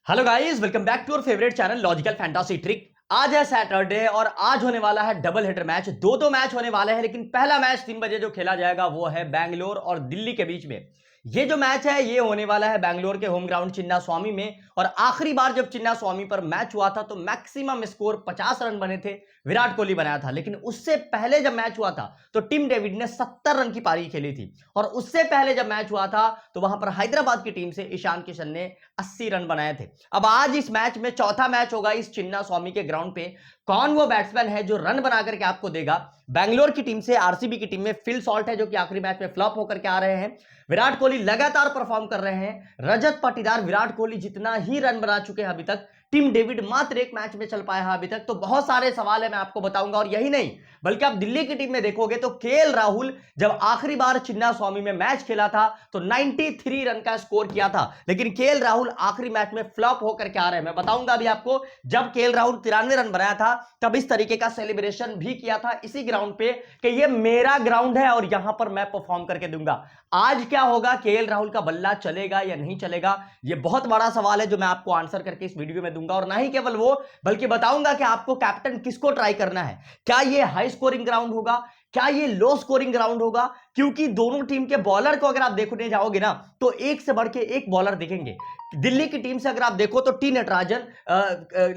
Hello guys, welcome back to your favourite channel logical fantasy trick. आज है Saturday और आज होने वाला है डबल हेडर मैच। दो मैच होने वाले हैं, लेकिन पहला मैच 3 बजे जो खेला जाएगा वो है बैंगलोर और दिल्ली के बीच में। ये जो मैच है ये होने वाला है बैंगलोर के होम ग्राउंड चिन्ना स्वामी में। और आखिरी बार जब चिन्ना स्वामी पर मैच हुआ था तो मैक्सिमम स्कोर 50 रन बने थे, विराट कोहली बनाया था। लेकिन उससे पहले जब मैच हुआ था तो टिम डेविड ने 70 रन की पारी खेली थी। और उससे पहले जब मैच हुआ था तो वहां पर हैदराबाद की टीम से ईशान किशन ने 80 रन बनाए थे। अब आज इस मैच में चौथा मैच होगा इस चिन्ना स्वामी के ग्राउंड पे। कौन वो बैट्समैन है जो रन बना करके आपको देगा? बैंगलोर की टीम से आरसीबी की टीम में फिल सॉल्ट है जो कि आखिरी मैच में फ्लॉप होकर के आ रहे हैं। विराट कोहली लगातार परफॉर्म कर रहे हैं। रजत पाटीदार विराट कोहली जितना ही रन बना चुके हैं अभी तक, टिम डेविड मात्र एक मैच में चल पाया है अभी तक। तो बहुत सारे सवाल है, मैं आपको बताऊंगा। और यही नहीं बल्कि आप दिल्ली की टीम में देखोगे तो केएल राहुल जब आखिरी बार चिन्ना स्वामी में मैच खेला था तो 93 रन का स्कोर किया था। लेकिन केएल राहुल आखिरी मैच में फ्लॉप होकर के आ रहे हैं। मैं बताऊंगा अभी आपको, जब केएल राहुल 93 रन बनाया था तब इस तरीके का सेलिब्रेशन भी किया था इसी ग्राउंड पे कि ये मेरा ग्राउंड है और यहां पर मैं परफॉर्म करके दूंगा। आज क्या होगा? केएल राहुल का बल्ला चलेगा या नहीं चलेगा? ये बहुत बड़ा सवाल है जो मैं आपको आंसर करके इस वीडियो में दूंगा। और ना ही केवल वो, बल्कि बताऊंगा कि आपको कैप्टन किसको ट्राई करना है। क्या ये हाई स्कोरिंग ग्राउंड होगा, क्या ये लो स्कोरिंग ग्राउंड होगा? क्योंकि दोनों टीम के बॉलर को अगर आप देखने जाओगे ना तो एक से बढ़ के एक बॉलर दिखेंगे। दिल्ली की टीम से अगर आप देखो तो टी नटराजन,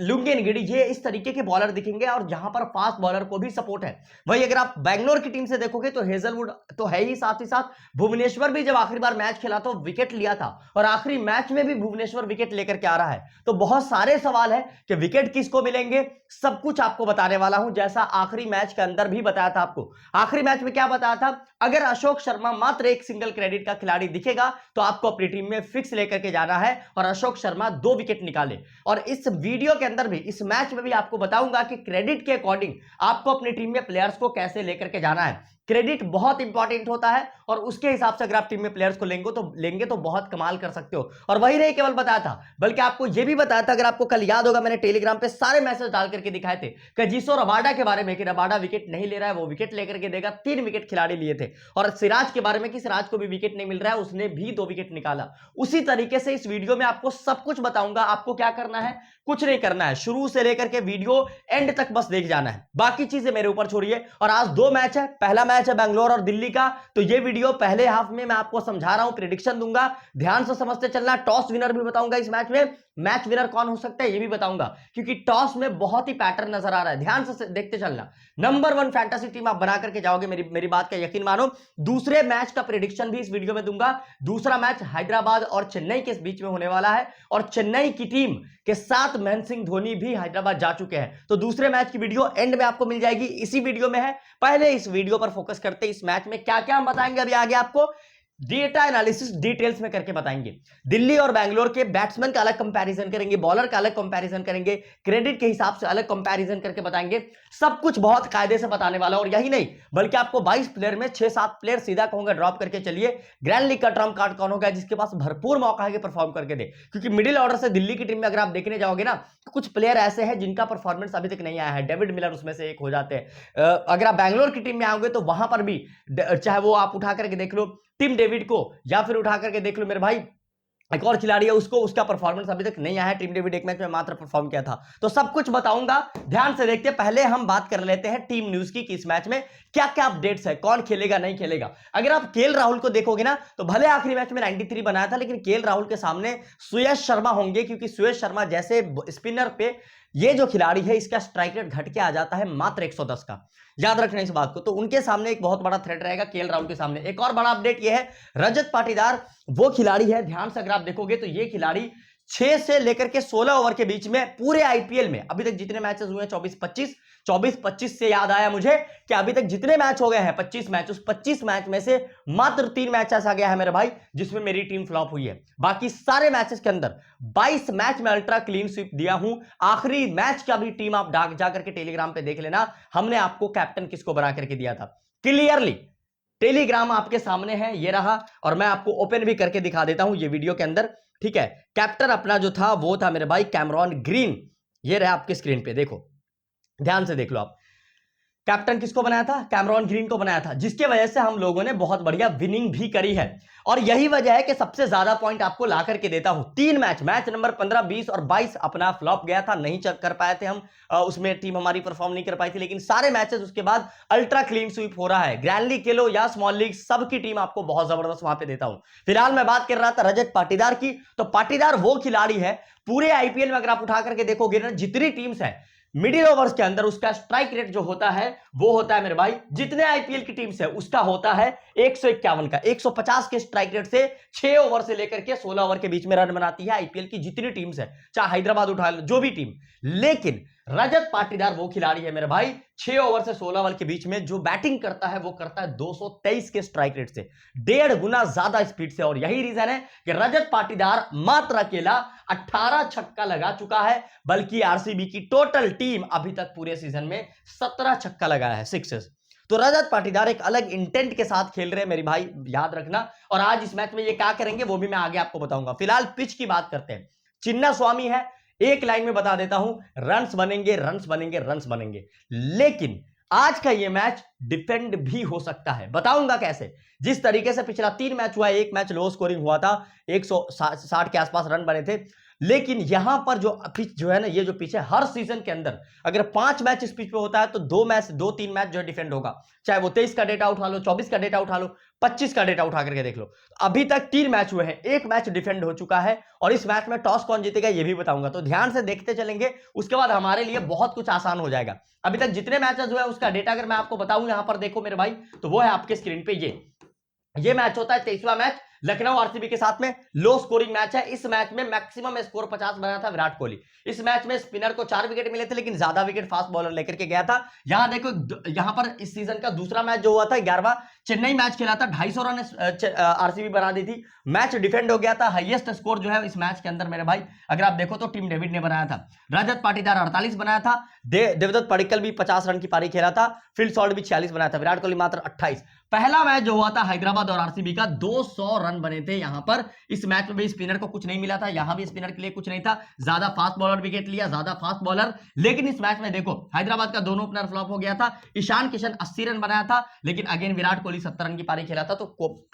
लुंगेनगिडी, ये इस तरीके के बॉलर दिखेंगे और जहां पर फास्ट बॉलर को भी सपोर्ट है। वही अगर आप बैंगलोर की टीम से देखोगे तो हेजलवुड तो है ही, साथ ही साथ भुवनेश्वर भी जब आखिरी बार मैच खेला तो विकेट लिया था और आखिरी मैच में भी भुवनेश्वर विकेट लेकर के आ रहा है। तो बहुत सारे सवाल है कि विकेट किसको मिलेंगे, सब कुछ आपको बताने वाला हूं। जैसा आखिरी मैच के अंदर भी बताया था आपको, आखिरी मैच में क्या बताया था, अगर अशोक शर्मा मात्र एक सिंगल क्रेडिट का खिलाड़ी दिखेगा तो आपको अपनी टीम में फिक्स लेकर के जाना है और अशोक शर्मा 2 विकेट निकाले। और इस वीडियो के अंदर भी, इस मैच में भी आपको बताऊंगा कि क्रेडिट के अकॉर्डिंग आपको अपनी टीम में प्लेयर्स को कैसे लेकर के जाना है। क्रेडिट बहुत इंपॉर्टेंट होता है और उसके हिसाब से अगर आप टीम में प्लेयर्स को लेंगे तो बहुत कमाल कर सकते हो। और वही नहीं केवल बताया था बल्कि आपको यह भी बताया था, अगर आपको कल याद होगा मैंने टेलीग्राम पे सारे मैसेज डाल करके दिखाए थे कजिसो रबाडा के बारे में कि रबाडा विकेट नहीं ले रहा है, वो विकेट लेकर के देगा। 3 विकेट खिलाड़ी लिए थे। और सिराज के बारे में कि सिराज को भी विकेट नहीं मिल रहा है, उसने भी 2 विकेट निकाला। उसी तरीके से इस वीडियो में आपको सब कुछ बताऊंगा। आपको क्या करना है? कुछ नहीं करना है, शुरू से लेकर के वीडियो एंड तक बस देख जाना है, बाकी चीजें मेरे ऊपर छोड़िए। और आज 2 मैच है, पहला मैच है बैंगलोर और दिल्ली का। तो ये वीडियो पहले हाफ में मैं आपको समझा रहा हूं, प्रेडिक्शन दूंगा, ध्यान से समझते चलना। टॉस विनर भी बताऊंगा इस मैच में, मैच विनर कौन हो सकता है ये भी बताऊंगा, क्योंकि टॉस में बहुत ही पैटर्न नजर आ रहा है। ध्यान से देखते चलना। नंबर 1 फैंटेसी टीम आप बना करके जाओगे, मेरी बात का यकीन मानो। दूसरे मैच का प्रेडिक्शन भी इस वीडियो में दूंगा। दूसरा मैच हैदराबाद और चेन्नई के बीच में होने वाला है और चेन्नई की टीम के साथ महेंद्र सिंह धोनी भी हैदराबाद जा चुके हैं। तो दूसरे मैच की वीडियो एंड में आपको मिल जाएगी, इसी वीडियो में है। पहले इस वीडियो पर फोकस करते हैं। इस मैच में क्या क्या हम बताएंगे अभी आगे आपको डेटा एनालिसिस डिटेल्स में करके बताएंगे। दिल्ली और बैंगलोर के बैट्समैन का अलग कंपैरिजन करेंगे, बॉलर का अलग कंपैरिजन करेंगे, क्रेडिट के हिसाब से अलग कंपैरिजन करके बताएंगे। सब कुछ बहुत कायदे से बताने वाला। और यही नहीं बल्कि आपको 22 प्लेयर में 6-7 प्लेयर सीधा कहूंगा ड्रॉप करके चलिए। ग्रैंड लीग का ट्रम्प कार्ड कौन होगा जिसके पास भरपूर मौका है कि परफॉर्म करके दे? क्योंकि मिडिल ऑर्डर से दिल्ली की टीम में अगर आप देखने जाओगे ना तो कुछ प्लेयर ऐसे हैं जिनका परफॉर्मेंस अभी तक नहीं आया है। डेविड मिलर उसमें से एक हो जाते हैं। अगर आप बैंगलोर की टीम में आओगे तो वहां पर भी चाहे वो आप उठा करके देख लो टिम डेविड को, या फिर उठा करके देख लो मेरे भाई एक और खिलाड़ी है उसको, उसका परफॉर्मेंस अभी तक नहीं आया है। टिम डेविड एक मैच में मात्र परफॉर्म किया था। तो सब कुछ बताऊंगा, ध्यान से देखते हैं। पहले हम बात कर लेते हैं टीम न्यूज की कि इस मैच में क्या क्या अपडेट्स है, कौन खेलेगा नहीं खेलेगा। अगर आप केएल राहुल को देखोगे ना तो भले आखिरी मैच में 93 बनाया था, लेकिन केएल राहुल के सामने सुयश शर्मा होंगे, क्योंकि सुयश शर्मा जैसे स्पिनर पे ये जो खिलाड़ी है इसका स्ट्राइक रेट घट के आ जाता है मात्र 110 का। याद रखना इस बात को। तो उनके सामने एक बहुत बड़ा थ्रेट रहेगा केएल राहुल के सामने। एक और बड़ा अपडेट ये है, रजत पाटीदार वो खिलाड़ी है, ध्यान से अगर आप देखोगे तो ये खिलाड़ी 6 से लेकर के 16 ओवर के बीच में पूरे आईपीएल में अभी तक जितने मैचेस हुए हैं 24-25 से याद आया मुझे कि अभी तक जितने मैच हो गए हैं 25 मैच, उस 25 मैच में से मात्र 3 मैच ऐसा गया है मेरे भाई जिसमें मेरी टीम फ्लॉप हुई है। बाकी सारे मैचेस के अंदर 22 मैच में अल्ट्रा क्लीन स्वीप दिया हूं। आखिरी मैच का भी टीम आप डाक जाकर के टेलीग्राम पे देख लेना, हमने आपको कैप्टन किसको बना करके दिया था क्लियरली। टेलीग्राम आपके सामने है, ये रहा। और मैं आपको ओपन भी करके दिखा देता हूं ये वीडियो के अंदर, ठीक है। कैप्टन अपना जो था वो था मेरे भाई कैमरॉन ग्रीन। ये रहा आपके स्क्रीन पे, देखो ध्यान से देख लो आप। कैप्टन किसको बनाया था? कैमरॉन ग्रीन को बनाया था, जिसके वजह से हम लोगों ने बहुत बढ़िया विनिंग भी करी है। और यही वजह है कि सबसे ज्यादा पॉइंट आपको ला करके देता हूं। 3 मैच नंबर 15, 20 और 22 अपना फ्लॉप गया था, नहीं कर पाए थे हम, उसमें टीम हमारी परफॉर्म नहीं कर पाई थी, लेकिन सारे मैचेस उसके बाद अल्ट्रा क्लीन स्वीप हो रहा है। ग्रैंड लीग खेलो या स्मॉल लीग, सबकी टीम आपको बहुत जबरदस्त वहां पे देता हूं। फिलहाल मैं बात कर रहा था रजत पाटीदार की, तो पाटीदार वो खिलाड़ी है, पूरे आईपीएल में अगर आप उठा करके देखोगे ना, जितनी टीम्स है मिडिल ओवर्स के अंदर उसका स्ट्राइक रेट जो होता है वो होता है मेरे भाई, जितने आईपीएल की टीम्स है उसका होता है 151 का। 150 के स्ट्राइक रेट से 6 ओवर से लेकर के 16 ओवर के बीच में रन बनाती है आईपीएल की जितनी टीम्स है, चाहे हैदराबाद उठा लो, जो भी टीम। लेकिन रजत पाटीदार वो खिलाड़ी है मेरे भाई, 6 ओवर से 16 ओवर के बीच में जो बैटिंग करता है वो करता है 223 के स्ट्राइक रेट से, 1.5 गुना ज्यादा स्पीड से। और यही रीजन है कि रजत पाटीदार मात्र अकेला 18 छक्का लगा चुका है, बल्कि आरसीबी की टोटल टीम अभी तक पूरे सीजन में 17 छक्का लगाया है, सिक्सेस। तो रजत पाटीदार एक अलग इंटेंट के साथ खेल रहे हैं मेरे भाई, याद रखना। और आज इस मैच में ये क्या करेंगे वो भी मैं आगे आपको बताऊंगा। फिलहाल पिच की बात करते हैं। चिन्ना स्वामी है, एक लाइन में बता देता हूं, रन्स बनेंगे, रन्स बनेंगे, रन्स बनेंगे। लेकिन आज का ये मैच डिफेंड भी हो सकता है, बताऊंगा कैसे। जिस तरीके से पिछला 3 मैच हुआ है, एक मैच लो स्कोरिंग हुआ था, 160 के आसपास रन बने थे, लेकिन यहां पर जो पिच जो है ना, ये जो पिच है, हर सीजन के अंदर अगर 5 मैच इस पिच पे होता है तो 2-3 मैच जो है डिफेंड होगा। चाहे वो 23 का डेटा उठा लो, 24 का डेटा उठा लो, 25 का डेटा उठा करके देख लो। अभी तक 3 मैच हुए हैं, एक मैच डिफेंड हो चुका है, और इस मैच में टॉस कौन जीतेगा ये भी बताऊंगा। तो ध्यान से देखते चलेंगे, उसके बाद हमारे लिए बहुत कुछ आसान हो जाएगा। अभी तक जितने मैचेस हुए हैं उसका डेटा अगर मैं आपको बताऊं, यहां पर देखो मेरे भाई, तो वो है आपके स्क्रीन पे। ये मैच होता है 23वां मैच लखनऊ आरसीबी के साथ में, लो स्कोरिंग मैच है। इस मैच में मैक्सिमम स्कोर 50 बनाया था विराट कोहली। इस मैच में स्पिनर को 4 विकेट मिले थे, लेकिन ज्यादा विकेट फास्ट बॉलर लेकर के गया था। यहां देखो, यहां पर इस सीजन का दूसरा मैच जो हुआ था 11वां, चेन्नई मैच खेला था, 250 रन आरसीबी बना दी थी, मैच डिफेंड हो गया था। हाईएस्ट स्कोर जो है इस मैच के अंदर मेरे भाई अगर आप देखो तो टिम डेविड ने बनाया था, रजत पाटीदार 48 बनाया था, देवदत्त पडिक्कल भी 50 रन की पारी खेला था, फिल सॉल्ट भी 46 बनाया था, विराट कोहली मात्र 28। पहला मैच जो हुआ था हैदराबाद और आरसीबी का, 200 रन बने थे यहां पर। इस मैच में भी स्पिनर को कुछ नहीं मिला था, यहां भी स्पिनर के लिए कुछ नहीं था, ज्यादा फास्ट बॉलर विकेट लिया, ज्यादा फास्ट बॉलर। लेकिन इस मैच में देखो हैदराबाद का दोनों ओपनर फ्लॉप हो गया था। ईशान किशन 80 रन बनाया था, लेकिन अगेन विराट कोहली 70 रन की पारी खेला था, तो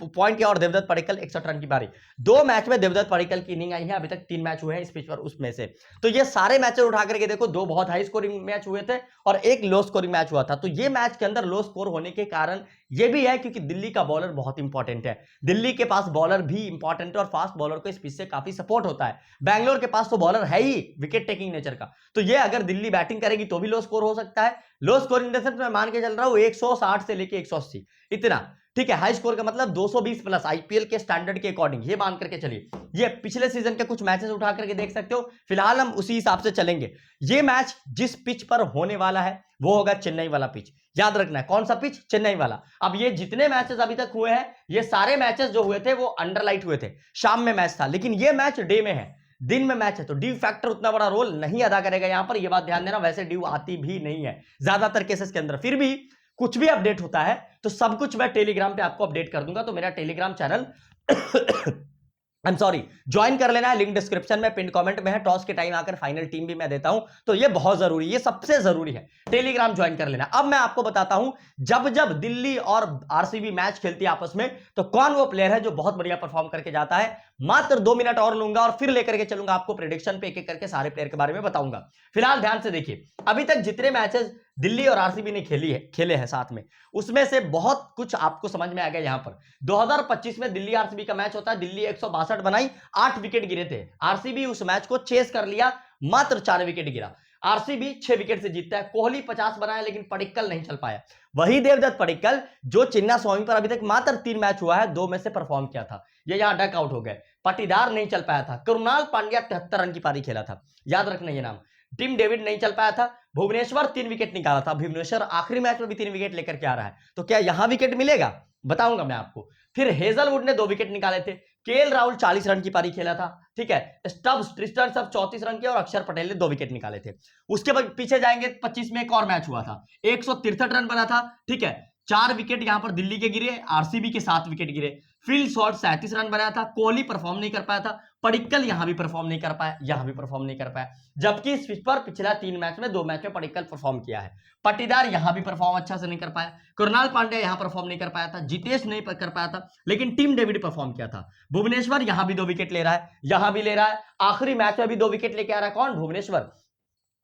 पॉइंट किया। और देवदत्त पडिक्कल 61 रन की पारी। 2 मैच में देवदत्त पडिक्कल की इनिंग आई है, अभी तक 3 मैच हुए हैं इस पिच पर, उसमें से तो ये सारे मैचेस उठा करके देखो, 2 बहुत हाई स्कोरिंग मैच हुए थे और एक लो स्कोरिंग मैच हुआ था। तो ये मैच के अंदर लो स्कोर होने के कारण ये भी है क्योंकि दिल्ली का बॉलर बहुत इंपॉर्टेंट है, दिल्ली के पास बॉलर भी इंपॉर्टेंट है और फास्ट बॉलर को इस पिच से काफी सपोर्ट होता है। बैंगलोर के पास तो बॉलर है ही विकेट टेकिंग नेचर का, तो ये अगर दिल्ली बैटिंग करेगी तो भी लो स्कोर हो सकता है। लो स्कोर इन द सेंस मैं मान के चल रहा हूं 160 से लेके 180 इतना, ठीक है। हाई स्कोर का मतलब 220 प्लस आईपीएल के स्टैंडर्ड के अकॉर्डिंग, ये मान करके चलिए। ये पिछले सीजन के कुछ मैचेस उठा करके देख सकते हो, फिलहाल हम उसी हिसाब से चलेंगे। ये मैच जिस पिच पर होने वाला है वो होगा चेन्नई वाला पिच, याद रखना है। कौन सा पिच? चेन्नई वाला। अब ये जितने मैचेस अभी तक हुए हैं, ये सारे मैचेस जो हुए थे वो अंडरलाइट हुए थे, शाम में मैच था, लेकिन ये मैच डे में है, दिन में मैच है, तो ड्यू फैक्टर उतना बड़ा रोल नहीं अदा करेगा यहां पर, ये बात ध्यान देना। वैसे ड्यू आती भी नहीं है ज्यादातर केसेस के अंदर, फिर भी कुछ भी अपडेट होता है तो सब कुछ मैं टेलीग्राम पे आपको अपडेट कर दूंगा। तो मेरा टेलीग्राम चैनल ज्वाइन कर लेना है, लिंक डिस्क्रिप्शन में, पिन कमेंट में है। टॉस के टाइम आकर फाइनल टीम भी मैं देता हूं, तो ये बहुत जरूरी, ये सबसे जरूरी है, टेलीग्राम ज्वाइन कर लेना। अब मैं आपको बताता हूं, जब जब दिल्ली और आरसीबी मैच खेलती है आपस में, तो कौन वो प्लेयर है जो बहुत बढ़िया परफॉर्म करके जाता है। मात्र 2 मिनट और लूंगा और फिर लेकर के चलूंगा आपको प्रेडिक्शन पे, एक एक करके सारे प्लेयर के बारे में बताऊंगा। फिलहाल ध्यान से देखिए, अभी तक जितने मैचेस दिल्ली और आरसीबी ने खेले हैं साथ में, उसमें से बहुत कुछ आपको समझ में आ गया। यहां पर 2025 में दिल्ली आरसीबी का मैच होता है, दिल्ली 162 बनाई, 8 विकेट गिरे थे, आरसीबी उस मैच को चेस कर लिया, मात्र 4 विकेट गिरा, आरसीबी 6 विकेट से जीतता है। कोहली 50 बनाया, लेकिन पडिक्कल नहीं चल पाया। वही देवदत्त पडिक्कल जो चिन्ना स्वामी पर अभी तक मात्र 3 मैच हुआ है, 2 में से परफॉर्म किया था, ये यहां डक आउट हो गए। पाटीदार नहीं चल पाया था, कृणाल पांड्या 73 रन की पारी खेला था, याद रखना ये नाम। टिम डेविड नहीं चल पाया था, भुवनेश्वर 3 विकेट निकाला था, भुवनेश्वर आखिरी मैच में भी 3 विकेट लेकर के आ रहा है, तो क्या यहां विकेट मिलेगा? बताऊंगा मैं आपको। फिर हेजलवुड ने 2 विकेट निकाले थे, केएल राहुल 40 रन की पारी खेला था, ठीक है, स्टब्स ट्रिस्टन सब 34 रन के, और अक्षर पटेल ने 2 विकेट निकाले थे। उसके बाद पीछे जाएंगे, 25 में एक और मैच हुआ था, 163 रन बना था, ठीक है, 4 विकेट यहां पर दिल्ली के गिरे, आरसीबी के 7 विकेट गिरे। फिल शॉर्ट 37 रन बनाया था, कोहली परफॉर्म नहीं कर पाया था, पडिक्कल यहां भी परफॉर्म नहीं कर पाया, यहां भी परफॉर्म नहीं कर पाया, जबकि स्विच पर पिछला 3 मैच में 2 मैच में पडिक्कल परफॉर्म किया है। पाटीदार यहां भी परफॉर्म अच्छा से नहीं कर पाया, कृणाल पांड्या यहां परफॉर्म नहीं कर पाया था, जितेश नहीं कर पाया था, लेकिन टीम डेविड परफॉर्म किया था। भुवनेश्वर यहां भी 2 विकेट ले रहा है, यहां भी ले रहा है, आखिरी मैच में भी 2 विकेट लेके आ रहा है। कौन? भुवनेश्वर।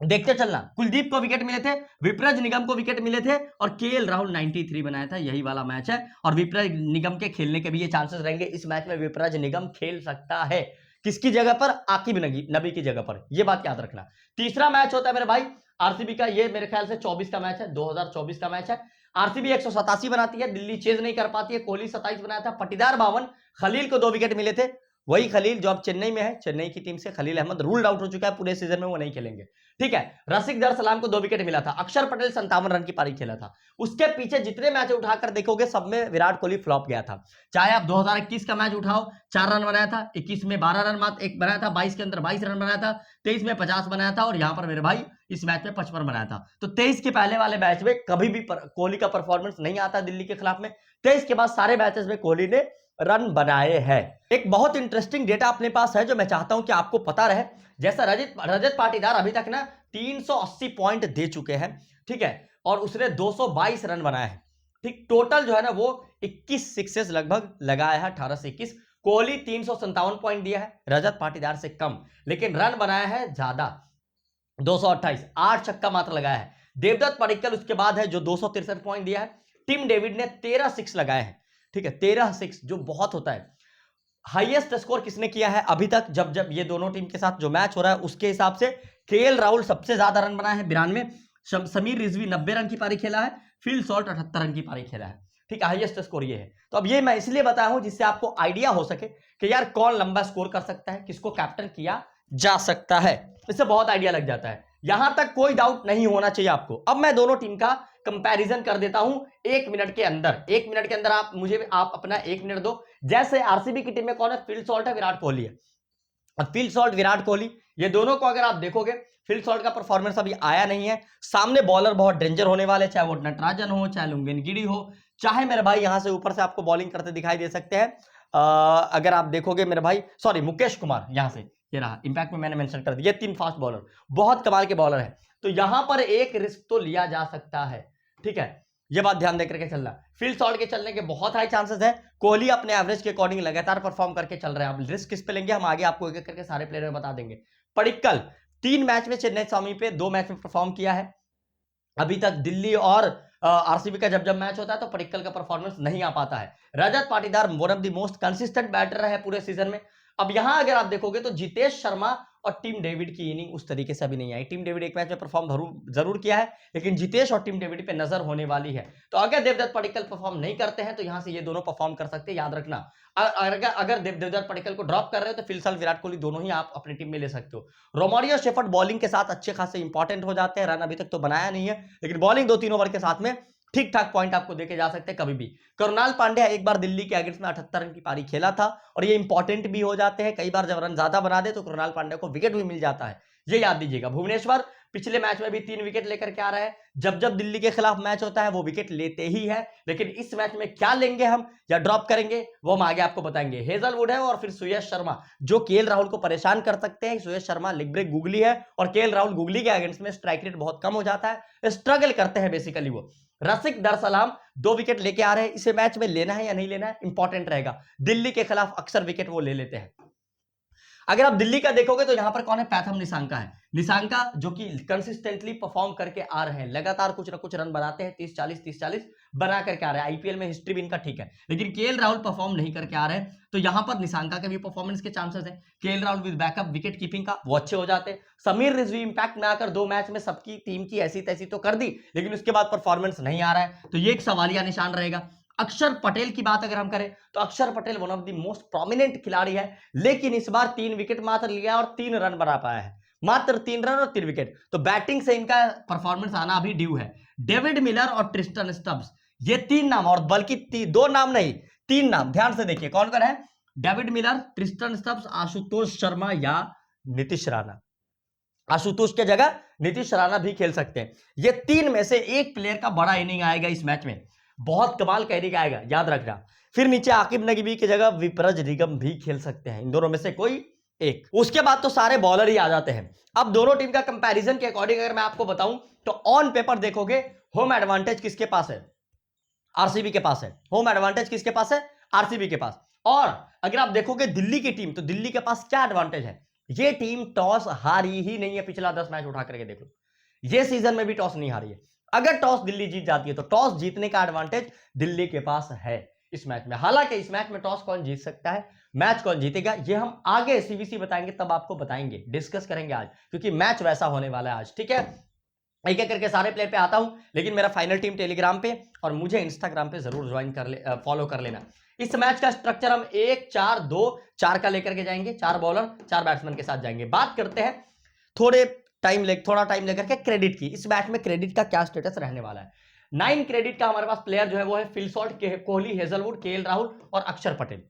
देखते चलना, कुलदीप को विकेट मिले थे, विप्रज निगम को विकेट मिले थे और केएल राहुल 93 बनाया था, यही वाला मैच है। और विप्रज निगम के खेलने के भी ये चांसेस रहेंगे, इस मैच में विप्रज निगम खेल सकता है। किसकी जगह पर? आकिब नबी की जगह पर, ये बात याद रखना। तीसरा मैच होता है मेरे भाई आरसीबी का, ये मेरे ख्याल से 24 का मैच है, 2024 का मैच है। आरसीबी 187 बनाती है, दिल्ली चेज नहीं कर पाती है, कोहली 27 बनाया था, पाटीदार 52, खलील को 2 विकेट मिले थे, वही खलील जो अब चेन्नई में है, चेन्नई की टीम से खलील अहमद रूल्ड आउट हो चुका है, पूरे सीजन में वो नहीं खेलेंगे, ठीक है। रसिक दर सलाम को 2 विकेट मिला था, अक्षर पटेल 57 रन की पारी खेला था। उसके पीछे जितने मैच उठाकर देखोगे सब में विराट कोहली फ्लॉप गया था। चाहे आप 2021 का मैच उठाओ, 4 रन बनाया था, 21 में 12 रन मात्र एक बनाया था, 22 के अंदर 22 रन बनाया था, 23 में 50 बनाया था, और यहां पर मेरे भाई इस मैच में 55 बनाया था। तो 23 के पहले वाले मैच में कभी भी कोहली का परफॉर्मेंस नहीं आता दिल्ली के खिलाफ में। 23 के बाद सारे मैचेस में कोहली ने रन बनाए हैं। एक बहुत इंटरेस्टिंग डेटा अपने पास है जो मैं चाहता हूं कि आपको पता रहे। जैसा रजत पाटीदार अभी तक ना 380 पॉइंट दे चुके हैं, ठीक है, और उसने 222 रन बनाए हैं, ठीक। टोटल जो है ना वो 21 सिक्सेस लगभग लगाया है, 18 से 21। कोहली 357 पॉइंट दिया है, रजत पाटीदार से कम, लेकिन रन बनाया है ज्यादा, 228, 8 छक्का मात्र लगाया है। देवदत्त पडिक्कल उसके बाद है जो 263 पॉइंट दिया है। टिम डेविड ने 13 सिक्स लगाए हैं, ठीक है, 13 सिक्स जो बहुत होता है। हाईएस्ट स्कोर किसने किया है अभी तक, जब ये दोनों टीम के साथ जो मैच हो रहा है उसके हिसाब से केएल राहुल सबसे ज्यादा रन बनाए हैं 92, समीर रिजवी 90 रन की पारी खेला है, फिल सॉल्ट 78 रन की पारी खेला है, ठीक है, हाईएस्ट स्कोर ये है। तो अब ये मैं इसलिए बताया हूं जिससे आपको आइडिया हो सके कि यार कौन लंबा स्कोर कर सकता है, किसको कैप्टन किया जा सकता है, इससे बहुत आइडिया लग जाता है। यहां तक कोई डाउट नहीं होना चाहिए आपको। अब मैं दोनों टीम का कंपैरिजन कर देता हूं 1 मिनट के अंदर। 1 मिनट के अंदर आप अपना 1 मिनट दो। जैसे आरसीबी की टीम में कौन है? फिल सॉल्ट है, विराट कोहली है। अब फिल सॉल्ट विराट कोहली, ये दोनों को अगर आप देखोगे, फिल सॉल्ट का परफॉर्मेंस अभी आया नहीं है। सामने बॉलर बहुत डेंजर होने वाले, चाहे वो नटराजन हो, चाहे लुंगनगिरी हो, चाहे मेरे भाई यहां से ऊपर से आपको बॉलिंग करते दिखाई दे सकते हैं। अगर आप देखोगे मेरे भाई, सॉरी, मुकेश कुमार, यहां से ये रहा, इंपैक्ट में मैंने मेंशन कर दिया, 3 फास्ट बॉलर, बहुत कमाल के बॉलर है। तो यहां पर एक रिस्क तो लिया जा सकता है, ठीक है, ये बात ध्यान देकर के चलना। फील्ड शॉट के चलने के बहुत हाई चांसेस है। कोहली अपने एवरेज के अकॉर्डिंग लगातार परफॉर्म करके चल रहे हैं। अब रिस्क किस पे लेंगे हम आगे आपको एक एक करके सारे प्लेयर में बता देंगे। पडिक्कल 3 मैच में चेन्नई स्वामी पे 2 मैच में परफॉर्म किया है। अभी तक दिल्ली और आरसीबी का जब मैच होता है तो पडिक्कल का परफॉर्मेंस नहीं आ पाता है। Rajat Patidar one of the most consistent batter है पूरे सीजन में। अब यहां अगर आप देखोगे तो जितेश शर्मा और टीम डेविड की इनिंग उस तरीके से अभी नहीं आई। टीम डेविड एक मैच में परफॉर्म जरूर किया है, लेकिन जितेश और टीम डेविड पे नजर होने वाली है। तो अगर देवदत्त पडिक्कल परफॉर्म नहीं करते हैं तो यहां से ये दोनों परफॉर्म कर सकते हैं, याद रखना। अगर देवदत्त पडिक्कल को ड्रॉप कर रहे हो तो फिलहाल विराट कोहली दोनों ही आप अपनी टीम में ले सकते हो। रोमारियो शेफर्ड बॉलिंग के साथ अच्छे खासे इंपॉर्टेंट हो जाते हैं। रन अभी तक तो बनाया नहीं है, लेकिन बॉलिंग 2-3 ओवर के साथ में ठीक ठाक पॉइंट आपको देके जा सकते हैं कभी भी। कृणाल पांड्या एक बार दिल्ली के अगेंस्ट में 78 रन की पारी खेला था और ये इंपॉर्टेंट भी हो जाते हैं। कई बार जब रन ज्यादा बना दे तो कृणाल पांड्या को विकेट भी मिल जाता है, ये याद दीजिएगा। भुवनेश्वर पिछले मैच में भी 3 विकेट लेकर के आ रहा है। जब दिल्ली के खिलाफ मैच होता है वो विकेट लेते ही है, लेकिन इस मैच में क्या लेंगे हम या ड्रॉप करेंगे वो हम आगे आपको बताएंगे। हेजलवुड है और फिर सुयश शर्मा जो केएल राहुल को परेशान कर सकते हैं। सुयश शर्मा लेग ब्रेक गुगली है और केएल राहुल गुगली के अगेंस्ट में स्ट्राइक रेट बहुत कम हो जाता है, स्ट्रगल करते हैं बेसिकली वो। रसिक दर सलाम 2 विकेट लेके आ रहे हैं। इसे मैच में लेना है या नहीं लेना है इंपॉर्टेंट रहेगा। दिल्ली के खिलाफ अक्सर विकेट वो ले लेते हैं। अगर आप दिल्ली का देखोगे तो यहां पर कौन है? पैथम निशांका है। निशांका जो कि कंसिस्टेंटली परफॉर्म करके आ रहे हैं, लगातार कुछ ना कुछ रन बनाते हैं, 30-40 बना करके आ रहे हैं। आईपीएल में हिस्ट्री भी इनका ठीक है, लेकिन केएल राहुल परफॉर्म नहीं करके आ रहे हैं, तो यहां पर निशांका के भी परफॉर्मेंस के चांसेस है। KL Rahul with backup wicket keeping का वो अच्छे हो जाते हैं। समीर रिजवी इंपैक्ट में आकर 2 मैच में सबकी टीम की ऐसी तैसी तो कर दी, लेकिन उसके बाद परफॉर्मेंस नहीं आ रहा है, तो ये एक सवालिया निशान रहेगा। अक्षर पटेल की बात अगर हम करें तो अक्षर Patel one of the most prominent खिलाड़ी है, लेकिन इस बार 3 विकेट मात्र लिया और 3 रन बना पाया है, मात्र 3 रन और 3 विकेट। तो बैटिंग से इनका परफॉर्मेंस आना अभी ड्यू है। डेविड मिलर और ट्रिस्टन स्टब्स, ये 3 नाम, और बल्कि 2 नाम नहीं 3 नाम, ध्यान से देखिए कौन कौन है। David Miller, Tristan Stubbs, Ashutosh Sharma या नीतीश राणा। आशुतोष के जगह नीतीश राणा भी खेल सकते हैं। ये 3 में से एक प्लेयर का बड़ा इनिंग आएगा इस मैच में, बहुत कमाल का इनिंग आएगा, याद रखना। फिर नीचे आकिब नगवी की जगह विप्रज निगम भी खेल सकते हैं। इन दोनों में से कोई एक। उसके बाद तो सारे बॉलर ही आ जाते हैं। अब दोनों टीम का कंपैरिजन के अकॉर्डिंग अगर मैं आपको बताऊं तो ऑन पेपर देखोगे होम एडवांटेज किसके पास है? आरसीबी के पास है। होम एडवांटेज किसके पास है? आरसीबी के पास। और अगर आप देखोगे दिल्ली की टीम, तो दिल्ली के पास क्या एडवांटेज है? ये टीम टॉस हारी ही नहीं है, पिछला 10 मैच उठा करके देख लो, ये सीजन में भी टॉस नहीं हारी है। अगर टॉस दिल्ली जीत जाती है तो टॉस जीतने का एडवांटेज दिल्ली के पास है इस मैच में। हालांकि इस मैच में टॉस कौन जीत सकता है, मैच कौन जीतेगा, ये हम आगे सीवीसी बताएंगे, तब आपको बताएंगे, डिस्कस करेंगे आज, क्योंकि मैच वैसा होने वाला है आज। ठीक है, एक एक करके सारे प्लेयर पे आता हूं, लेकिन मेरा फाइनल टीम टेलीग्राम पे और मुझे इंस्टाग्राम पे जरूर ज्वाइन कर ले, फॉलो कर लेना। इस मैच का स्ट्रक्चर हम 1-4-2-4 का लेकर के जाएंगे, 4 बॉलर 4 बैट्समैन के साथ जाएंगे। बात करते हैं थोड़ा टाइम लेकर के क्रेडिट की। इस मैच में क्रेडिट का क्या स्टेटस रहने वाला है? 9 क्रेडिट का हमारे पास प्लेयर जो है वो है Phil Salt, Kohli, Hazlewood, KL Rahul और अक्षर पटेल।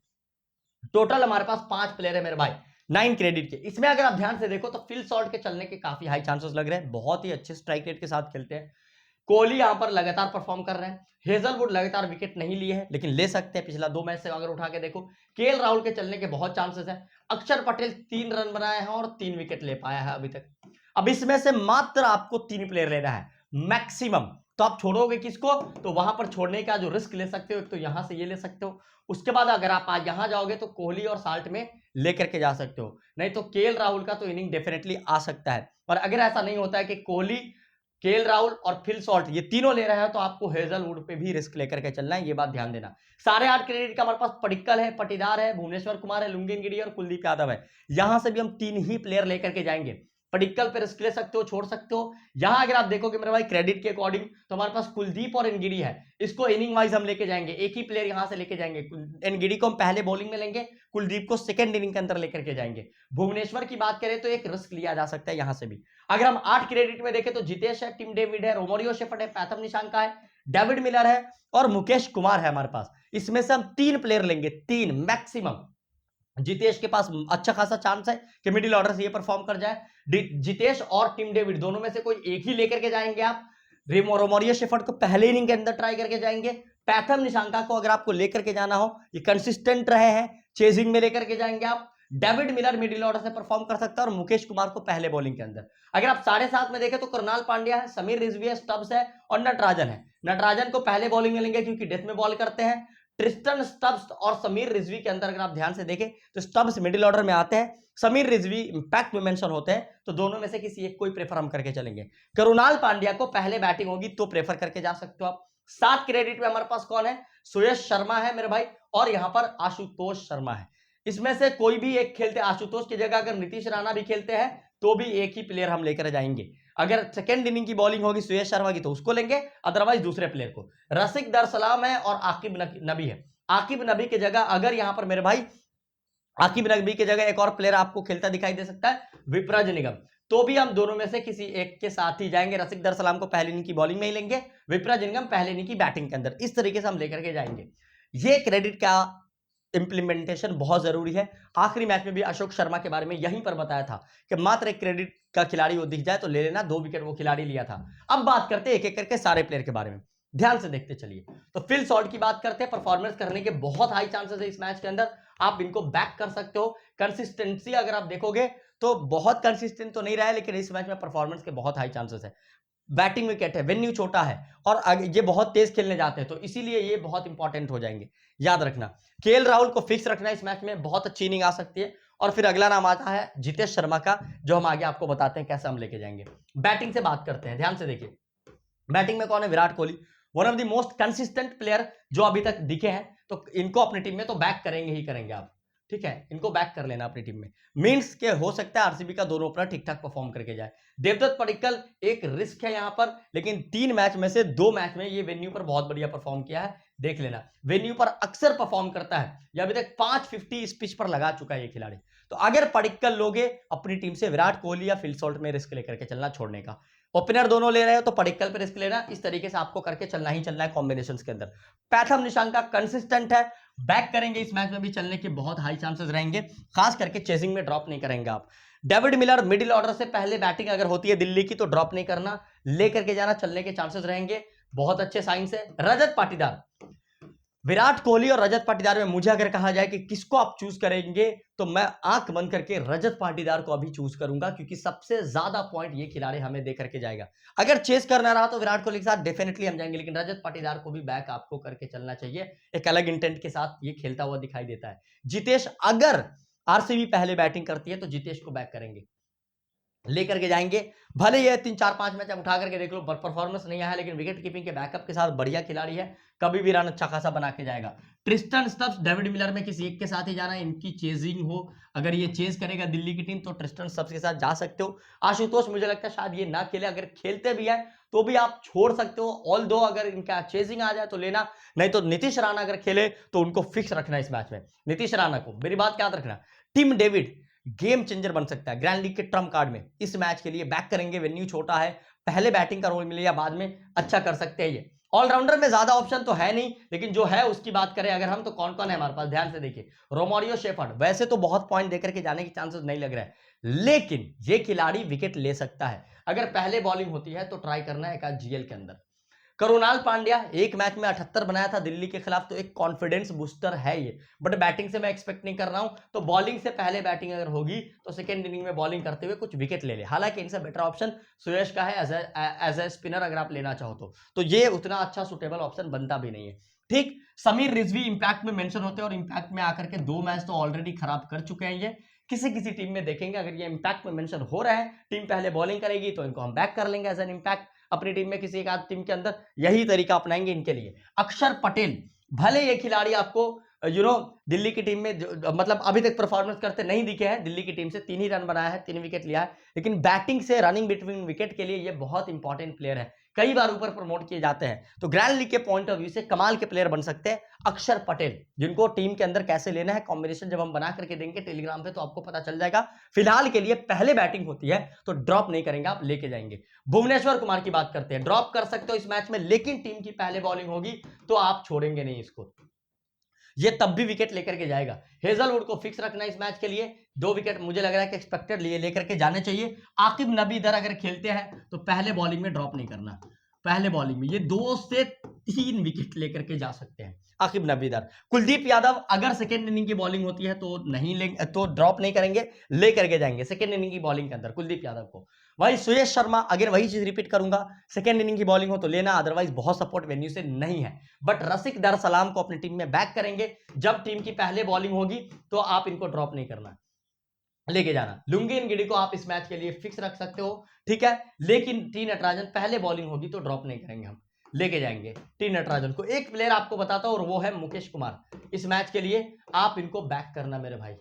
टोटल हमारे पास 5 प्लेयर है मेरे भाई 9 क्रेडिट के। इसमें अगर आप ध्यान से देखो तो फिल सॉल्ट के चलने के काफी हाई चांसेस लग रहे हैं, बहुत ही अच्छे स्ट्राइक रेट के साथ खेलते हैं। कोहली यहां पर लगातार परफॉर्म कर रहे हैं। हेजलवुड लगातार विकेट नहीं लिए हैं, लेकिन ले सकते हैं, पिछला 2 मैच से अगर उठा के देखो। केएल राहुल के चलने के बहुत चांसेस हैं। अक्षर पटेल 3 रन बनाए हैं और 3 विकेट ले पाया है अभी तक। अब इसमें से मात्र आपको 3 प्लेयर लेना है मैक्सिमम, तो आप छोड़ोगे किसको? तो वहां पर छोड़ने का जो रिस्क ले सकते हो, एक तो यहां से ये ले सकते हो, उसके बाद अगर आप आज यहां जाओगे तो कोहली और साल्ट में लेकर के जा सकते हो, नहीं तो केएल राहुल का तो इनिंग डेफिनेटली आ सकता है। और अगर ऐसा नहीं होता है कि कोहली, केएल राहुल और फिल सॉल्ट ये तीनों ले रहे हैं, तो आपको हेजलवुड पे भी रिस्क लेकर के चलना है, ये बात ध्यान देना। साढ़े 8 क्रेडिट का हमारे पास पडिक्कल है, पटीदार है, भुवनेश्वर कुमार है, लुंगिनगिरी और कुलदीप यादव है। यहां से भी हम 3 ही प्लेयर लेकर के जाएंगे। पडिक्कल पे रिस्क ले सकते हो, छोड़ सकते हो। यहां अगर आप देखोगे मेरे भाई क्रेडिट के अकॉर्डिंग, तो हमारे पास कुलदीप और एनगिडी है, इसको इनिंग वाइज हम लेके जाएंगे, एक ही प्लेयर यहां से लेके जाएंगे। एनगिडी को हम पहले बॉलिंग में लेंगे, कुलदीप को सेकंड इनिंग के अंदर लेकर के जाएंगे। भुवनेश्वर की बात करें तो एक रिस्क लिया जा सकता है यहां से भी। अगर हम 8 क्रेडिट में देखें तो जितेश है, टिम डेविड है, रोमोरियो शेफर्ड है, पैथम निशांका है, डेविड मिलर है और मुकेश कुमार है हमारे पास। इसमें से हम 3 प्लेयर लेंगे, 3 मैक्सिमम। जितेश के पास अच्छा खासा चांस है कि मिडिल ऑर्डर से ये परफॉर्म कर जाए। जितेश और टिम डेविड दोनों में से कोई एक ही लेकर के जाएंगे आप। रोमोरियो शेफर्ड को पहले इनिंग के अंदर ट्राई करके जाएंगे। पैथम निशांका को अगर आपको लेकर के जाना हो, ये कंसिस्टेंट रहे हैं, चेजिंग में लेकर के जाएंगे आप। डेविड मिलर मिडिल ऑर्डर से परफॉर्म कर सकता है और मुकेश कुमार को पहले बॉलिंग के अंदर। अगर आप 7.5 में देखें तो कृणाल पांड्या है, समीर रिजवी है, स्टब्स है और नटराजन है। नटराजन को पहले बॉलिंग में लेंगे क्योंकि डेथ में बॉल करते हैं। ट्रिस्टन, स्टब्स और समीर रिजवी के अंदर अगर आप ध्यान से देखें तो स्टब्स मिडिल ऑर्डर में आते हैं, समीर रिजवी इंपैक्ट में मेंशन होते हैं, तो दोनों में से किसी एक को ही प्रेफर हम करके चलेंगे। कृणाल पांड्या को पहले बैटिंग होगी तो प्रेफर करके जा सकते हो आप। 7 क्रेडिट में हमारे पास कौन है? सुयश शर्मा है मेरे भाई और यहां पर आशुतोष शर्मा है। इसमें से कोई भी एक खेलते, आशुतोष की जगह अगर नीतीश राणा भी खेलते हैं तो भी एक ही प्लेयर हम लेकर जाएंगे। अगर सेकंड इनिंग की बॉलिंग होगी सुयश शर्मा की तो उसको लेंगे, अदरवाइज दूसरे प्लेयर को। रसिक दर सलाम है और आकिब नबी है। आकिब नबी की जगह अगर यहां पर मेरे भाई आकिब नबी की जगह एक और प्लेयर आपको खेलता दिखाई दे सकता है, विप्रज निगम, तो भी हम दोनों में से किसी एक के साथ ही जाएंगे। रसिक दर सलाम को पहले इनिंग की बॉलिंग में ही लेंगे, विप्रज निगम पहले इनिंग की बैटिंग के अंदर। इस तरीके से हम लेकर के जाएंगे। ये क्रेडिट का इंप्लीमेंटेशन बहुत जरूरी है। आखिरी मैच में भी अशोक शर्मा के बारे में यहीं पर बताया था कि मात्र एक क्रेडिट का खिलाड़ी वो दिख जाए तो ले लेना, 2 विकेट वो खिलाड़ी लिया था। अब बात करते हैं एक एक करके सारे प्लेयर के बारे में, ध्यान से देखते चलिए। तो फिल सॉल्ट की बात करते हैं, परफॉर्मेंस करने के बहुत हाई चांसेस है इस मैच के अंदर, आप इनको बैक कर सकते हो। कंसिस्टेंसी अगर आप देखोगे तो बहुत कंसिस्टेंट तो नहीं रहा है, लेकिन इस मैच में परफॉर्मेंस के बहुत हाई चांसेस है। बैटिंग विकेट है, वेन्यू छोटा है और ये बहुत तेज खेलने जाते हैं, तो इसीलिए ये बहुत इंपॉर्टेंट हो जाएंगे, याद रखना। केएल राहुल को फिक्स रखना, इस मैच में बहुत अच्छी इनिंग आ सकती है। और फिर अगला नाम आता है जितेश शर्मा का, जो हम आगे आपको बताते हैं कैसे हम लेके जाएंगे। बैटिंग से बात करते हैं, ध्यान से देखिए। बैटिंग में कौन है? Virat Kohli, one of the most consistent player जो अभी तक दिखे हैं, तो इनको अपनी टीम में तो बैक करेंगे ही करेंगे आप, ठीक है, इनको बैक कर लेना अपनी टीम में। मींस के हो सकता है आरसीबी का दोनों ओपनर ठीक ठाक परफॉर्म करके जाए। देवदत्त पडिक्कल एक रिस्क है यहां पर, लेकिन 3 मैच में से 2 मैच में ये वेन्यू पर बहुत बढ़िया परफॉर्म किया है, देख लेना। वेन्यू पर अक्सर परफॉर्म करता है, ये अभी तक 550 इस पिच पर लगा चुका है ये खिलाड़ी। तो अगर पडिक्कल लोगे अपनी टीम से, विराट कोहली या फिल सॉल्ट में रिस्क लेकर के चलना, छोड़ने का। ओपनर दोनों ले रहे हो तो पडिक्कल पे रिस्क लेना, इस तरीके से आपको करके चलना ही चलना है कॉम्बिनेशन के अंदर। पैथम निशांका कंसिस्टेंट है, बैक करेंगे, इस मैच में भी चलने के बहुत हाई चांसेस रहेंगे, खास करके चेजिंग में ड्रॉप नहीं करेंगे आप। डेविड मिलर मिडिल ऑर्डर से पहले बैटिंग अगर होती है दिल्ली की तो ड्रॉप नहीं करना, लेकर के जाना, चलने के चांसेस रहेंगे, बहुत अच्छे साइन से। रजत पाटीदार विराट कोहली और रजत पाटीदार में मुझे अगर कहा जाए कि किसको आप चूज करेंगे, तो मैं आंख बंद करके रजत पाटीदार को अभी चूज करूंगा, क्योंकि सबसे ज्यादा पॉइंट ये खिलाड़ी हमें दे करके जाएगा। अगर चेस करना रहा तो विराट कोहली के साथ डेफिनेटली हम जाएंगे, लेकिन रजत पाटीदार को भी बैक आपको करके चलना चाहिए। एक अलग इंटेंट के साथ ये खेलता हुआ दिखाई देता है। जितेश, अगर आरसीबी पहले बैटिंग करती है तो जितेश को बैक करेंगे, लेकर के जाएंगे। भले ये 3-4-5 मैच उठा करके देख लो, परफॉर्मेंस नहीं आया, लेकिन विकेट कीपिंग के बैकअप के साथ बढ़िया खिलाड़ी है, कभी भी रन अच्छा खासा बना के जाएगा। ट्रिस्टन स्टब्स, डेविड मिलर में किसी एक के साथ ही जाना है, इनकी चेजिंग हो, अगर ये चेज करेगा दिल्ली की टीम तो ट्रिस्टन स्टब्स के साथ जा सकते हो। आशुतोष, मुझे लगता है शायद ये ना खेले, अगर खेलते भी है तो भी आप छोड़ सकते हो, ऑल दो अगर इनका चेजिंग आ जाए तो लेना, नहीं तो नीतीश राणा अगर खेले तो उनको फिक्स रखना इस मैच में। नीतीश राणा को मेरी बात याद रखना, टिम डेविड गेम चेंजर बन सकता है ग्रैंड लीग के ट्रम्प कार्ड में, इस मैच के लिए बैक करेंगे। वेन्यू छोटा है, पहले बैटिंग का रोल मिले या बाद में अच्छा कर सकते हैं ये। ऑलराउंडर में ज्यादा ऑप्शन तो है नहीं, लेकिन जो है उसकी बात करें अगर हम, तो कौन कौन है हमारे पास, ध्यान से देखिए। रोमारियो शेफर्ड, वैसे तो बहुत पॉइंट देकर के जाने के चांसेस नहीं लग रहा है, लेकिन ये खिलाड़ी विकेट ले सकता है। अगर पहले बॉलिंग होती है तो ट्राई करना है एक आध जीएल के अंदर। करुणाल पांड्या, एक मैच में 78 बनाया था दिल्ली के खिलाफ, तो एक कॉन्फिडेंस बूस्टर है ये, बट बैटिंग से मैं एक्सपेक्ट नहीं कर रहा हूं, तो बॉलिंग से पहले बैटिंग अगर होगी तो सेकेंड इनिंग में बॉलिंग करते हुए कुछ विकेट ले ले। हालांकि इनसे बेटर ऑप्शन सुयश का है एज ए स्पिनर, अगर आप लेना चाहो तो ये उतना अच्छा सुटेबल ऑप्शन बनता भी नहीं है। ठीक, समीर रिजवी इंपैक्ट में मेंशन होते हैं, और इंपैक्ट में आकर के 2 मैच तो ऑलरेडी खराब कर चुके हैं ये। किसी किसी टीम में देखेंगे अगर ये इंपैक्ट में मेंशन हो रहा है, टीम पहले बॉलिंग करेगी तो इनको हम बैक कर लेंगे एज एन इंपैक्ट अपनी टीम में, किसी एक आध टीम के अंदर यही तरीका अपनाएंगे इनके लिए। अक्षर पटेल, भले ये खिलाड़ी आपको दिल्ली की टीम में मतलब अभी तक परफॉर्मेंस करते नहीं दिखे हैं, दिल्ली की टीम से 3 ही रन बनाया है, 3 विकेट लिया है, लेकिन बैटिंग से रनिंग बिटवीन विकेट के लिए ये बहुत इंपॉर्टेंट प्लेयर है, कई बार ऊपर प्रमोट किए जाते हैं, तो ग्रैंड लीग के पॉइंट ऑफ व्यू से कमाल के प्लेयर बन सकते हैं अक्षर पटेल, जिनको टीम के अंदर कैसे लेना है, कॉम्बिनेशन जब हम बना करके देंगे टेलीग्राम पे तो आपको पता चल जाएगा। फिलहाल के लिए पहले बैटिंग होती है तो ड्रॉप नहीं करेंगे, आप लेके जाएंगे। भुवनेश्वर कुमार की बात करते हैं, ड्रॉप कर सकते हो इस मैच में, लेकिन टीम की पहले बॉलिंग होगी तो आप छोड़ेंगे नहीं इसको, ये तब भी विकेट लेकर के जाएगा। हेजलवुड को फिक्स रखना इस मैच के लिए, 2 विकेट मुझे लग रहा है कि एक्सपेक्टेड लिए लेकर के जाने चाहिए। आकिब नबी इधर अगर खेलते हैं तो पहले बॉलिंग में ड्रॉप नहीं करना, पहले बॉलिंग में ये 2 से 3 विकेट लेकर के जा सकते हैं आकिब नबी इधर। कुलदीप यादव, अगर सेकेंड इनिंग की बॉलिंग होती है तो नहीं लेंगे, तो ड्रॉप नहीं करेंगे, लेकर के जाएंगे सेकेंड इनिंग की बॉलिंग के अंदर कुलदीप यादव को। वही सुयश शर्मा, अगर वही चीज रिपीट करूंगा, सेकेंड इनिंग की बॉलिंग हो तो लेना, अदरवाइज बहुत सपोर्ट वेन्यू से नहीं है। बट रसिक दर सलाम को अपनी टीम में बैक करेंगे, जब टीम की पहले बॉलिंग होगी तो आप इनको ड्रॉप नहीं करना, लेके जाना। लुंगीन गिडी को आप इस मैच के लिए फिक्स रख सकते हो, ठीक है, लेकिन टी नटराजन पहले बॉलिंग होगी तो ड्रॉप नहीं करेंगे, हम लेके जाएंगे टी नटराजन को। एक प्लेयर आपको बताता हूं और वो है मुकेश कुमार, इस मैच के लिए आप इनको बैक करना मेरे भाई,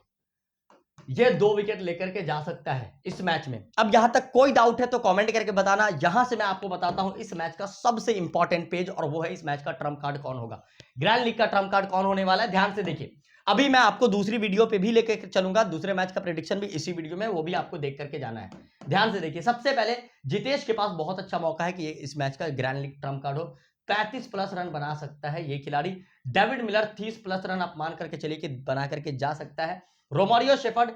ये 2 विकेट लेकर के जा सकता है इस मैच में। अब यहां तक कोई डाउट है तो कमेंट करके बताना। यहां से मैं आपको बताता हूं इस मैच का सबसे इंपॉर्टेंट पेज, और वो है इस मैच का ट्रम्प कार्ड कौन होगा, ग्रैंड लीग का ट्रम्प कार्ड कौन होने वाला है। ध्यान से देखिए, अभी मैं आपको दूसरी वीडियो पे भी लेकर चलूंगा, दूसरे मैच का प्रेडिक्शन भी इसी वीडियो में, वो भी आपको देख करके जाना है। ध्यान से देखिए, सबसे पहले जितेश के पास बहुत अच्छा मौका है कि ये इस मैच का ग्रैंड लीग ट्रम्प कार्ड हो, 35 प्लस रन बना सकता है ये खिलाड़ी। डेविड मिलर 30 प्लस रन आप मान करके चलिए कि बना करके जा सकता है। रोमारियो शेफर्ड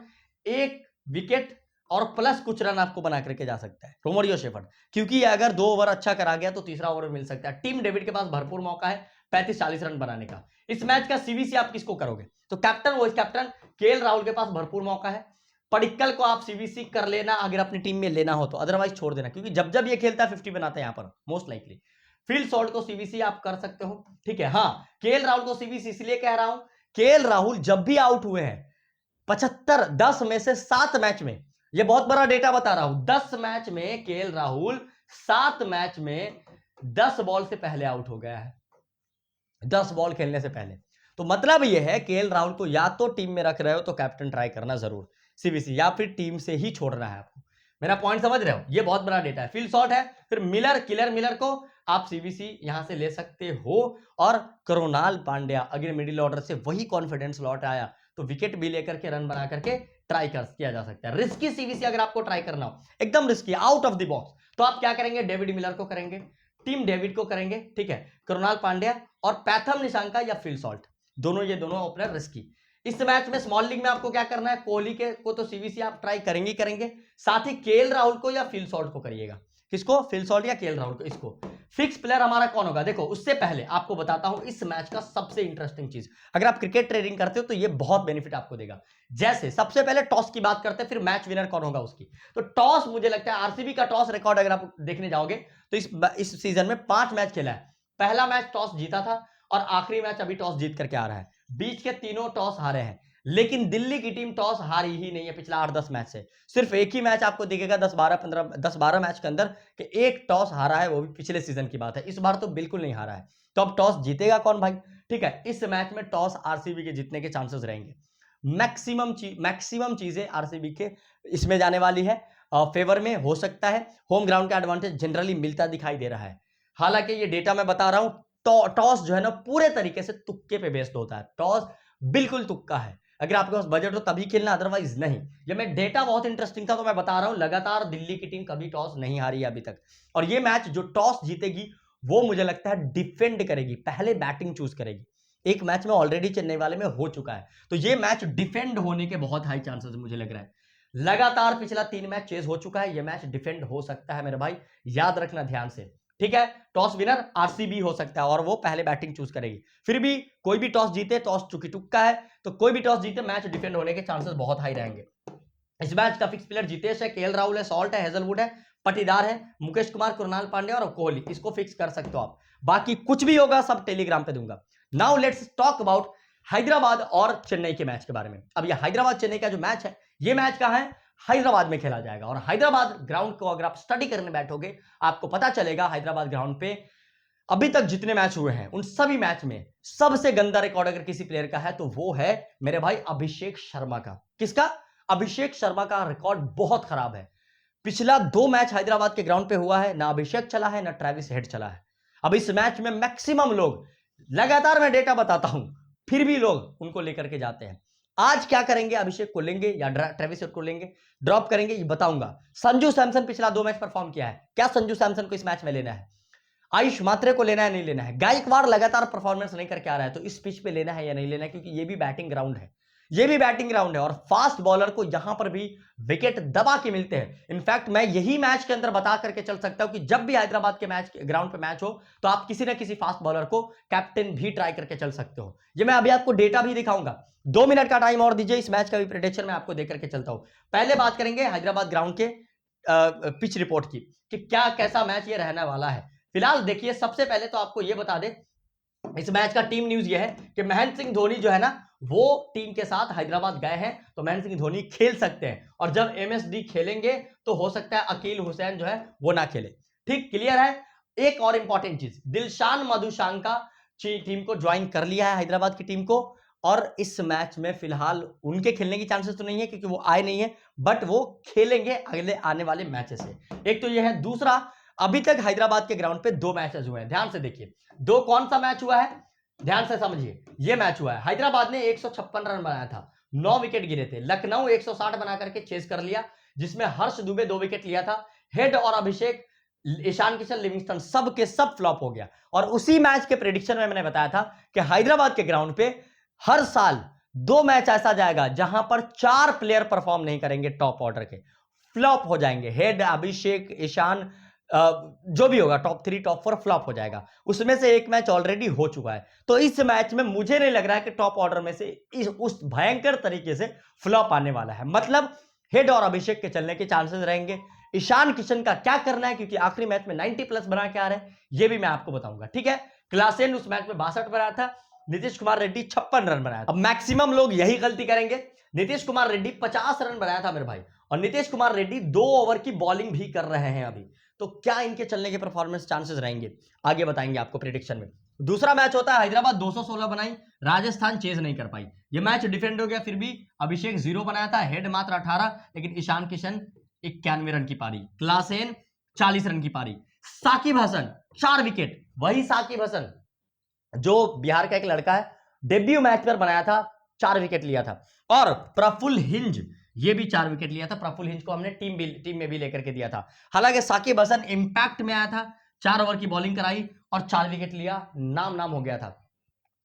1 विकेट और प्लस कुछ रन आपको बना करके जा सकता है रोमारियो शेफर्ड, क्योंकि अगर 2 ओवर अच्छा करा गया तो तीसरा ओवर मिल सकता है। टीम डेविड के पास भरपूर मौका है 35-40 रन बनाने का। इस मैच का सीवीसी आप किसको करोगे, तो captain vice captain KL Rahul के पास भरपूर मौका है। पडिक्कल को आप सीवीसी कर लेना अगर अपनी टीम में लेना हो तो, अदरवाइज छोड़ देना, क्योंकि जब जब ये खेलता है 50 बनाता है यहाँ पर मोस्ट लाइकली। फील्ड सॉल्ट को सीवीसी आप कर सकते हो, ठीक है। हाँ, केएल राहुल को सीवीसी इसलिए कह रहा हूं, केएल राहुल जब भी आउट हुए हैं 75, 10 में से 7 मैच में, यह बहुत बड़ा डेटा बता रहा हूं, 10 मैच में केएल राहुल 7 मैच में 10 बॉल से पहले आउट हो गया है, 10 बॉल खेलने से पहले। तो मतलब यह है केएल राहुल को या तो टीम में रख रहे हो तो कैप्टन ट्राई करना जरूर सीवीसी, या फिर टीम से ही छोड़ना है आपको। मेरा पॉइंट समझ रहे हो, ये बहुत बड़ा डेटा है। फील्ड शॉट है, फिर मिलर, किलर मिलर को आप सीवीसी यहां से ले सकते हो, और करुणाल पांड्या अगर मिडिल ऑर्डर से वही कॉन्फिडेंस लौट आया तो विकेट भी लेकर के रन बना करके ट्राई किया जा सकता है। रिस्की सीवीसी अगर आपको ट्राई करना हो, एकदम risky, out of the box, तो आप क्या करेंगे, डेविड मिलर को करेंगे, टीम डेविड को करेंगे, ठीक है, करुणाल पांड्या और पैथम निशांका या फील्ड सॉल्ट, ये दोनों ओपनर रिस्की। इस मैच में स्मॉल लीग में आपको क्या करना है, कोहली के को तो सीवीसी आप ट्राई करेंगे, साथ ही केएल राहुल को या फील्ड सॉल्ट को करिएगा। किसको, फील्ड सॉल्ट या केएल राहुल को, इसको फिक्स प्लेयर हमारा कौन होगा? देखो उससे पहले आपको बताता हूं इस मैच का सबसे इंटरेस्टिंग चीज, अगर आप क्रिकेट ट्रेडिंग करते हो तो ये बहुत बेनिफिट आपको देगा। जैसे सबसे पहले टॉस की बात करते हैं, फिर मैच विनर कौन होगा उसकी। तो टॉस, मुझे लगता है आरसीबी का टॉस रिकॉर्ड अगर आप देखने जाओगे तो इस सीजन में 5 मैच खेला है, पहला मैच टॉस जीता था और आखिरी मैच अभी टॉस जीत करके आ रहा है। बीच के तीनों टॉस हारे हैं, लेकिन दिल्ली की टीम टॉस हारी ही नहीं है पिछला 8-10 मैच से। सिर्फ एक ही मैच आपको दिखेगा 10-12 मैच के अंदर कि एक टॉस हारा है, वो भी पिछले सीजन की बात है। इस बार तो बिल्कुल नहीं हारा है। तो अब टॉस जीतेगा कौन भाई? ठीक है, इस मैच में टॉस आरसीबी के जीतने के चांसेस रहेंगे। मैक्सिमम चीजें आरसीबी के इसमें जाने वाली है, फेवर में हो सकता है। होम ग्राउंड का एडवांटेज जनरली मिलता दिखाई दे रहा है। हालांकि ये डेटा मैं बता रहा हूं, टॉस जो है ना पूरे तरीके से तुक्के पे बेस्ड होता है। टॉस बिल्कुल तुक्का है, अगर आपके पास बजट हो तभी खेलना, अदरवाइज नहीं। ये मैं डेटा बहुत इंटरेस्टिंग था तो मैं बता रहा हूं, लगातार दिल्ली की टीम कभी टॉस नहीं हारी है अभी तक। और ये मैच जो टॉस जीतेगी वो मुझे लगता है डिफेंड करेगी, पहले बैटिंग चूज करेगी। एक मैच में ऑलरेडी चेन्नई वाले में हो चुका है, तो ये मैच डिफेंड होने के बहुत हाई चांसेस मुझे लग रहा है। लगातार पिछला 3 मैच चेज हो चुका है, ये मैच डिफेंड हो सकता है मेरे भाई, याद रखना ध्यान से। ठीक है, टॉस विनर आरसीबी हो सकता है और वो पहले बैटिंग चूज करेगी। फिर भी कोई भी टॉस जीते, टॉस चूंकि तुक्का है, तो कोई भी टॉस जीते मैच डिफेंड होने के चांसेस बहुत हाई रहेंगे। इस मैच का फिक्स प्लेयर जितेश है, केएल राहुल है, सॉल्ट है, हेजलवुड है, पटीदार है, मुकेश कुमार, कृणाल पांड्या और कोहली, इसको फिक्स कर सकते हो आप। बाकी कुछ भी होगा सब टेलीग्राम पे दूंगा। Now let's talk about Hyderabad और चेन्नई के मैच के बारे में। अब ये हैदराबाद चेन्नई का जो मैच है, ये मैच कहां है? हैदराबाद में खेला जाएगा। और हैदराबाद ग्राउंड को अगर आप स्टडी करने बैठोगे, आपको पता चलेगा हैदराबाद ग्राउंड पे अभी तक जितने मैच हुए हैं उन सभी मैच में सबसे गंदा रिकॉर्ड अगर किसी प्लेयर का है तो वो है मेरे भाई अभिषेक शर्मा का। किसका? अभिषेक शर्मा का रिकॉर्ड बहुत खराब है। पिछला 2 मैच हैदराबाद के ग्राउंड पे हुआ है, ना अभिषेक चला है ना ट्रेविस हेड चला है। अब इस मैच में मैक्सिमम लोग, लगातार मैं डेटा बताता हूं फिर भी लोग उनको लेकर के जाते हैं। आज क्या करेंगे? अभिषेक को लेंगे या ट्रेविस हेड को लेंगे, ड्रॉप करेंगे, ये बताऊंगा। संजू सैमसन पिछला 2 मैच परफॉर्म किया है, क्या संजू सैमसन को इस मैच में लेना है? आयुष मात्रे को लेना है नहीं लेना है? गायकवाड़ लगातार परफॉर्मेंस नहीं करके आ रहा है, तो इस पिच पे लेना है या नहीं लेना है? क्योंकि ये भी बैटिंग ग्राउंड है, ये भी बैटिंग ग्राउंड है और फास्ट बॉलर को यहां पर भी विकेट दबा के मिलते हैं। इनफैक्ट मैं यही मैच के अंदर बता करके चल सकता हूं कि जब भी हैदराबाद के मैच ग्राउंड पे मैच हो तो आप किसी ना किसी फास्ट बॉलर को कैप्टन भी ट्राई करके चल सकते हो। ये मैं अभी आपको डेटा भी दिखाऊंगा। 2 मिनट का टाइम और दीजिए, इस मैच का भी प्रेडिक्शन मैं आपको देकर के चलता हूं। पहले बात करेंगे हैदराबाद ग्राउंड के पिच रिपोर्ट की कि क्या कैसा मैच ये रहने वाला है। फिलहाल देखिए, सबसे पहले तो आपको ये बता दे, इस मैच का टीम न्यूज ये है कि महेंद्र सिंह धोनी जो है ना वो टीम के साथ हैदराबाद गए हैं, तो महेंद्र सिंह धोनी खेल सकते हैं। और जब एमएसडी खेलेंगे तो हो सकता है अकील हुसैन जो है वो ना खेले। ठीक, क्लियर है। एक और इंपॉर्टेंट चीज, दिलशान मधुशांका टीम को ज्वाइन कर लिया है हैदराबाद की टीम को, और इस मैच में फिलहाल उनके खेलने की चांसेस तो नहीं है क्योंकि वो आए नहीं है, बट वो खेलेंगे अगले आने वाले मैचेस से। एक तो ये है। दूसरा, अभी तक हैदराबाद के ग्राउंड पे 2 मैचेस हुए हैं, ध्यान से देखिए। 2 कौन सा मैच हुआ है, ध्यान से समझिए। ये मैच हुआ है, हैदराबाद ने 156 रन बनाया था, 9 विकेट गिरे थे। लखनऊ 160 बना करके चेस कर लिया, जिसमें हर्ष दुबे 2 विकेट लिया था। हेड और अभिषेक, ईशान किशन, लिविंगस्टन सब के सब फ्लॉप हो गया। और उसी मैच के प्रेडिक्शन में मैंने बताया था कि हैदराबाद के ग्राउंड पे हर साल 2 मैच ऐसा जाएगा जहां पर 4 प्लेयर परफॉर्म नहीं करेंगे, टॉप ऑर्डर के फ्लॉप हो जाएंगे। हेड, अभिषेक, ईशान, जो भी होगा टॉप 3 टॉप 4 फ्लॉप हो जाएगा। उसमें से एक मैच ऑलरेडी हो चुका है, तो इस मैच में मुझे नहीं लग रहा है कि टॉप ऑर्डर में से उस भयंकर तरीके से फ्लॉप आने वाला है। मतलब हेड और अभिषेक के चलने के चांसेस रहेंगे। ईशान किशन का क्या करना है, क्योंकि आखिरी मैच में 90 प्लस बना के आ रहे हैं, ये भी मैं आपको बताऊंगा। ठीक है, क्लासेन उस मैच में 62 बनाया था, नीतीश कुमार रेड्डी 56 रन बनाया था। अब मैक्सिमम लोग यही गलती करेंगे। नीतीश कुमार रेड्डी 50 रन बनाया था मेरे भाई, और नीतीश कुमार रेड्डी 2 ओवर की बॉलिंग भी कर रहे हैं अभी। तो क्या इनके चलने के परफॉर्मेंस चांसेस रहेंगे, आगे बताएंगे आपको प्रेडिक्शन में। दूसरा मैच होता है हैदराबाद 216 बनाई, राजस्थान चेज नहीं कर पाई। ये मैच डिफेंड हो गया, फिर भी अभिषेक 0 बनाया था, हेड मात्र 18, लेकिन ईशान किशन 91 रन की पारी, क्लासेन 40 रन की पारी, साकिब हसन 4 विकेट। वही साकिब हसन जो बिहार का एक लड़का है, डेब्यू मैच पर बनाया था, 4 विकेट लिया था। और प्रफुल्ल हिंज, ये भी 4 विकेट लिया था। प्रफुल्ल हिंज को हमने टीम में भी लेकर के दिया था। हालांकि साकिब हसन इंपैक्ट में आया था, 4 ओवर की बॉलिंग कराई और 4 विकेट लिया, नाम हो गया था।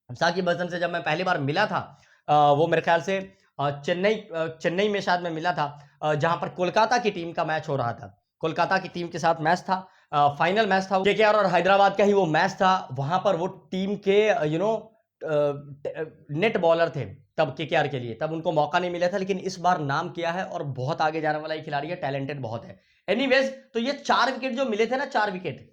साकिब हसन से जब मैं पहली बार मिला था, वो मेरे ख्याल से चेन्नई में शायद मैं मिला था, जहां पर कोलकाता की टीम का मैच हो रहा था। कोलकाता की टीम के साथ मैच था, फाइनल मैच था, केकेआर और हैदराबाद का ही वो मैच था। वहां पर वो टीम के नेट बॉलर थे तब केकेआर के लिए, तब उनको मौका नहीं मिला था, लेकिन इस बार नाम किया है और बहुत आगे जाने वाला ये खिलाड़ी है, टैलेंटेड बहुत है। एनीवेज, तो ये 4 विकेट जो मिले थे ना, 4 विकेट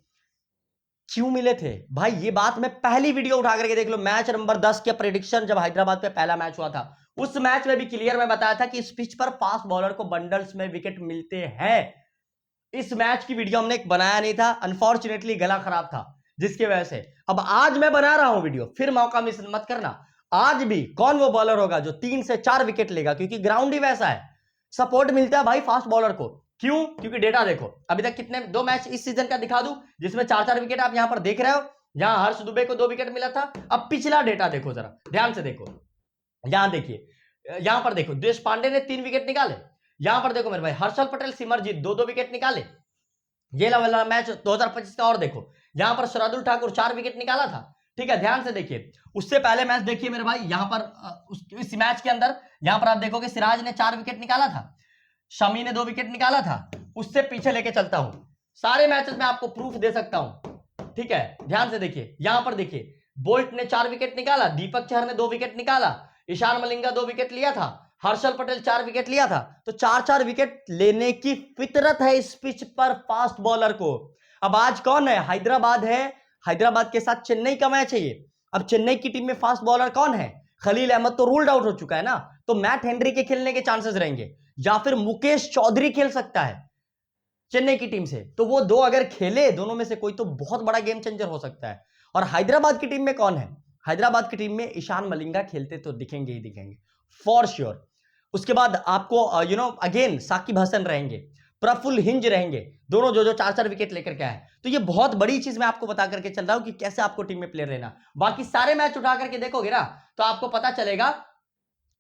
क्यों मिले थे भाई, ये बात मैं पहली वीडियो उठा करके देख लो, मैच नंबर 10 के प्रेडिक्शन जब हैदराबाद पे पहला मैच हुआ था, उस मैच में भी क्लियर मैं बताया था कि इस पिच पर फास्ट बॉलर को बंडल्स में विकेट मिलते हैं। इस मैच की वीडियो हमने बनाया नहीं था, अनफॉर्चुनेटली गला खराब था, जिसकी वजह से अब आज मैं बना रहा हूं वीडियो, फिर मौका मिस मत करना। आज भी कौन वो बॉलर होगा जो 3 से 4 विकेट लेगा, क्योंकि ग्राउंड ही वैसा है, सपोर्ट मिलता है भाई फास्ट बॉलर को। क्यों? क्योंकि डेटा देखो, अभी तक कितने 2 मैच इस सीजन का दिखा दूं जिसमें 4-4 विकेट आप यहां पर देख रहे हो। यहां हर्ष दुबे को 2 विकेट मिला था। अब पिछला डेटा देखो, जरा ध्यान से देखो, यहां देखिए, यहां पर देखो देश पांडे ने 3 विकेट निकाले। यहां पर देखो मेरे भाई हर्षल पटेल, सिमरजीत 2-2 विकेट निकाले। ये वाला मैच 2025 का और देखो, यहां पर शरादुल ठाकुर 4 विकेट निकाला था। ठीक है, ध्यान से देखिए। उससे पहले मैच देखिए मेरे भाई, यहां पर इस मैच के अंदर यहां पर आप देखोगे सिराज ने 4 विकेट निकाला था, शमी ने 2 विकेट निकाला था। उससे पीछे लेके चलता हूं, सारे मैचेस में आपको प्रूफ दे सकता हूं। ठीक है, ध्यान से देखिए, यहां पर देखिए बोल्ट ने 4 विकेट निकाला, दीपक चहर ने 2 विकेट निकाला, ईशान मलिंगा 2 विकेट लिया था, हर्षल पटेल 4 विकेट लिया था। तो 4-4 विकेट लेने की फितरत है इस पिच पर फास्ट बॉलर को। अब आज कौन है? हैदराबाद है, हैदराबाद के साथ चेन्नई का मैच है ये। अब चेन्नई की टीम में फास्ट बॉलर कौन है? खलील अहमद तो रूल्ड आउट हो चुका है ना, तो मैट हेनरी के खेलने के चांसेस रहेंगे, या फिर मुकेश चौधरी खेल सकता है चेन्नई की टीम से। तो वो दो अगर खेले, दोनों में से कोई, तो बहुत बड़ा गेम चेंजर हो सकता है। और हैदराबाद की टीम में कौन है? हैदराबाद की टीम में ईशान मलिंगा खेलते तो दिखेंगे ही दिखेंगे फॉर श्योर। उसके बाद आपको अगेन साकिब हसन रहेंगे, प्रफुल्ल हिंज रहेंगे, दोनों जो 4-4 विकेट लेकर के आए। तो ये बहुत बड़ी चीज मैं आपको बता करके चल रहा हूं कि कैसे आपको टीम में प्लेयर लेना। बाकी सारे मैच उठा करके देखोगे ना, तो आपको पता चलेगा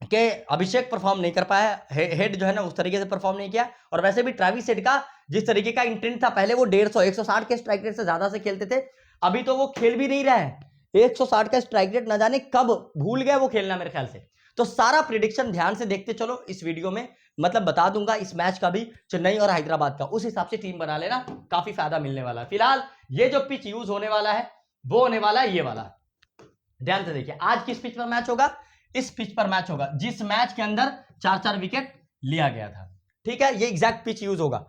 कि अभिषेक परफॉर्म नहीं कर पाया, हेड जो है ना उस तरीके से परफॉर्म नहीं किया। और वैसे भी ट्रेविस हेड का जिस तरीके का इंटेंट था, पहले वो 150 160 के स्ट्राइक रेट से ज्यादा से खेलते थे, अभी तो वो खेल भी नहीं रहा है। 160 का स्ट्राइक रेट न जाने कब भूल गए वो खेलना मेरे ख्याल से। तो सारा प्रिडिक्शन ध्यान से देखते चलो इस वीडियो में, मतलब बता दूंगा इस मैच का भी, चेन्नई और हैदराबाद का, उस हिसाब से टीम बना लेना, काफी फायदा मिलने वाला है। फिलहाल ये जो पिच यूज होने वाला है वो होने वाला है ये वाला, ध्यान से देखिए। आज किस पिच पर मैच होगा? इस पिच पर मैच होगा जिस मैच के अंदर 4-4 विकेट लिया गया था। ठीक है, ये एग्जैक्ट पिच यूज होगा।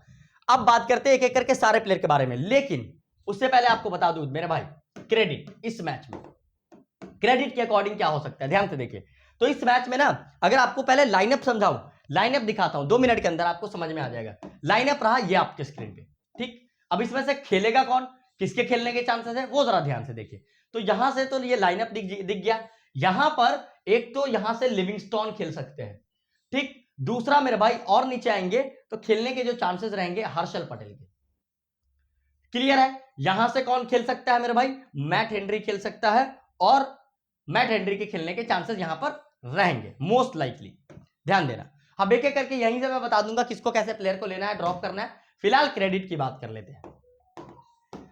अब बात करते हैं एक एक करके सारे प्लेयर के बारे में, लेकिन उससे पहले आपको बता दूं मेरे भाई, क्रेडिट इस मैच में, क्रेडिट के अकॉर्डिंग क्या हो सकता है, ध्यान से देखिए। तो इस मैच में ना, अगर आपको पहले लाइनअप समझाऊं, लाइनअप दिखाता हूं 2 मिनट के अंदर, आपको समझ में आ जाएगा। लाइनअप रहा ये आपके स्क्रीन पे, ठीक। अब इसमें से खेलेगा कौन, किसके खेलने के चांसेस है, वो जरा ध्यान से देखिए। तो यहां से तो ये लाइनअप दिख गया। यहां पर एक तो यहां से लिविंगस्टोन खेल सकते हैं, ठीक। दूसरा मेरे भाई और नीचे आएंगे तो खेलने के जो चांसेस रहेंगे हर्षल पटेल के, क्लियर है। यहां से कौन खेल सकता है मेरे भाई? मैट हेनरी खेल सकता है, और मैट हेनरी के खेलने के चांसेस यहां पर रहेंगे मोस्ट लाइकली, ध्यान देना। अब एक एक करके यहीं से मैं बता दूंगा किसको कैसे प्लेयर को लेना है, ड्रॉप करना है। फिलहाल क्रेडिट की बात कर लेते हैं।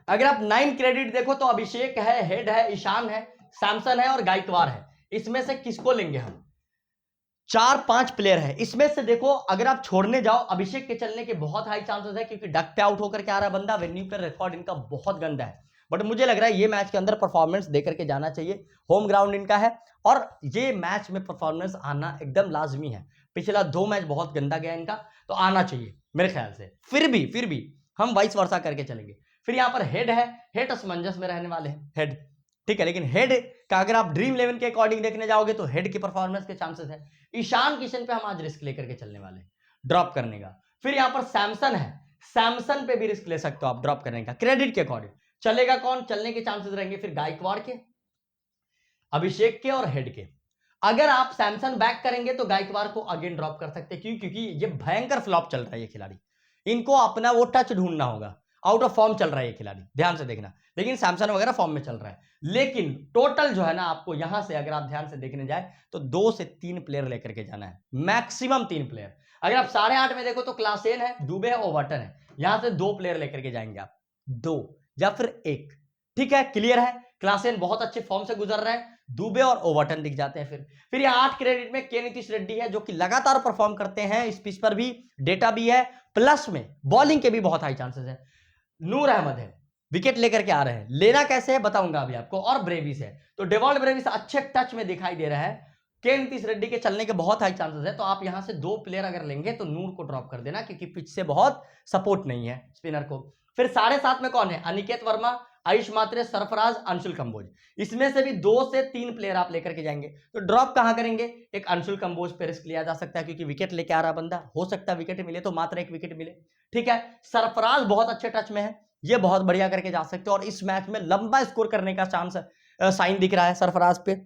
अगर आप 9 क्रेडिट देखो तो अभिषेक है, हेड है, ईशान है, सैमसन है और गायकवाड़ है। इसमें से किसको लेंगे हम? 4-5 प्लेयर है इसमें से। देखो अगर आप छोड़ने जाओ, अभिषेक के चलने के बहुत हाई चांसेस है, क्योंकि डक पे आउट होकर के आ रहा बंदा, वेन्यू पर रिकॉर्ड इनका बहुत गंदा है। बट मुझे लग रहा है ये मैच के अंदर परफॉर्मेंस देकर के जाना चाहिए, होम ग्राउंड इनका है, और ये मैच में परफॉर्मेंस आना एकदम लाजमी है। पिछला 2 मैच बहुत गंदा गया इनका, तो आना चाहिए मेरे ख्याल से। फिर भी हम वाइस वर्सा करके चलेंगे। फिर यहां पर हेड है, हेड असमंजस में रहने वाले हैं, हेड, ठीक है। लेकिन हेड का अगर आप ड्रीम 11 के अकॉर्डिंग देखने जाओगे तो हेड की परफॉर्मेंस के चांसेस है। ईशान किशन पे हम आज रिस्क लेकर के चलने वाले हैं ड्रॉप करने का। फिर यहां पर सैमसन है, सैमसन पे भी रिस्क ले सकते हो आप ड्रॉप करने का, क्रेडिट के अकॉर्डिंग। चलेगा कौन? चलने के चांसेस रहेंगे फिर गायकवाड़ के, अभिषेक के और हेड के। अगर आप सैमसन बैक करेंगे तो गायकवाड़ को अगेन ड्रॉप कर सकते हैं। क्यों? क्योंकि ये भयंकर फ्लॉप चल रहा है ये खिलाड़ी, इनको अपना वो टच ढूंढना होगा, आउट ऑफ फॉर्म चल रहा है ये खिलाड़ी, ध्यान से देखना। लेकिन सैमसन वगैरह फॉर्म में चल रहा है। लेकिन टोटल जो है ना, आपको यहां से अगर आप ध्यान से देखने जाए तो 2 से 3 प्लेयर लेकर के जाना है, मैक्सिमम 3 प्लेयर। अगर आप 8.5 में देखो तो क्लासेन है, दुबे है, ओवर्टन है। यहां से 2 प्लेयर लेकर के जाएंगे आप, 2 या फिर 1, ठीक है, क्लियर है। क्लासेन बहुत अच्छे फॉर्म से गुजर रहे हैं, दुबे और ओवर्टन दिख जाते हैं। फिर ये 8 क्रेडिट में के नीतीश रेड्डी है, जो कि लगातार परफॉर्म करते हैं, इस पिच पर भी डेटा भी है, प्लस में बॉलिंग के भी बहुत हाई चांसेस है। नूर अहमद है, विकेट लेकर के आ रहे हैं। लेना कैसे है बताऊंगा अभी आपको। और ब्रेविस है, तो डेवॉल्ट ब्रेविस अच्छे टच में दिखाई दे रहा है। के नीतीश रेड्डी के चलने के बहुत हाई चांसेस है, तो आप यहां से 2 प्लेयर अगर लेंगे तो नूर को ड्रॉप कर देना, क्योंकि पिच से बहुत सपोर्ट नहीं है स्पिनर को। फिर 7.5 में कौन है? अनिकेत वर्मा, आयुष मात्रे, सरफराज, अंशुल कंबोज। इसमें से भी 2 से 3 प्लेयर आप लेकर के जाएंगे। तो ड्रॉप कहां करेंगे? एक अंशुल कंबोज पे रिस्क लिया जा सकता है, क्योंकि विकेट लेके आ रहा बंदा, हो सकता है विकेट मिले तो मात्र 1 विकेट मिले। ठीक है, सरफराज बहुत अच्छे टच में है, ये बहुत बढ़िया करके जा सकते हो, और इस मैच में लंबा स्कोर करने का चांस साइन दिख रहा है सरफराज पे।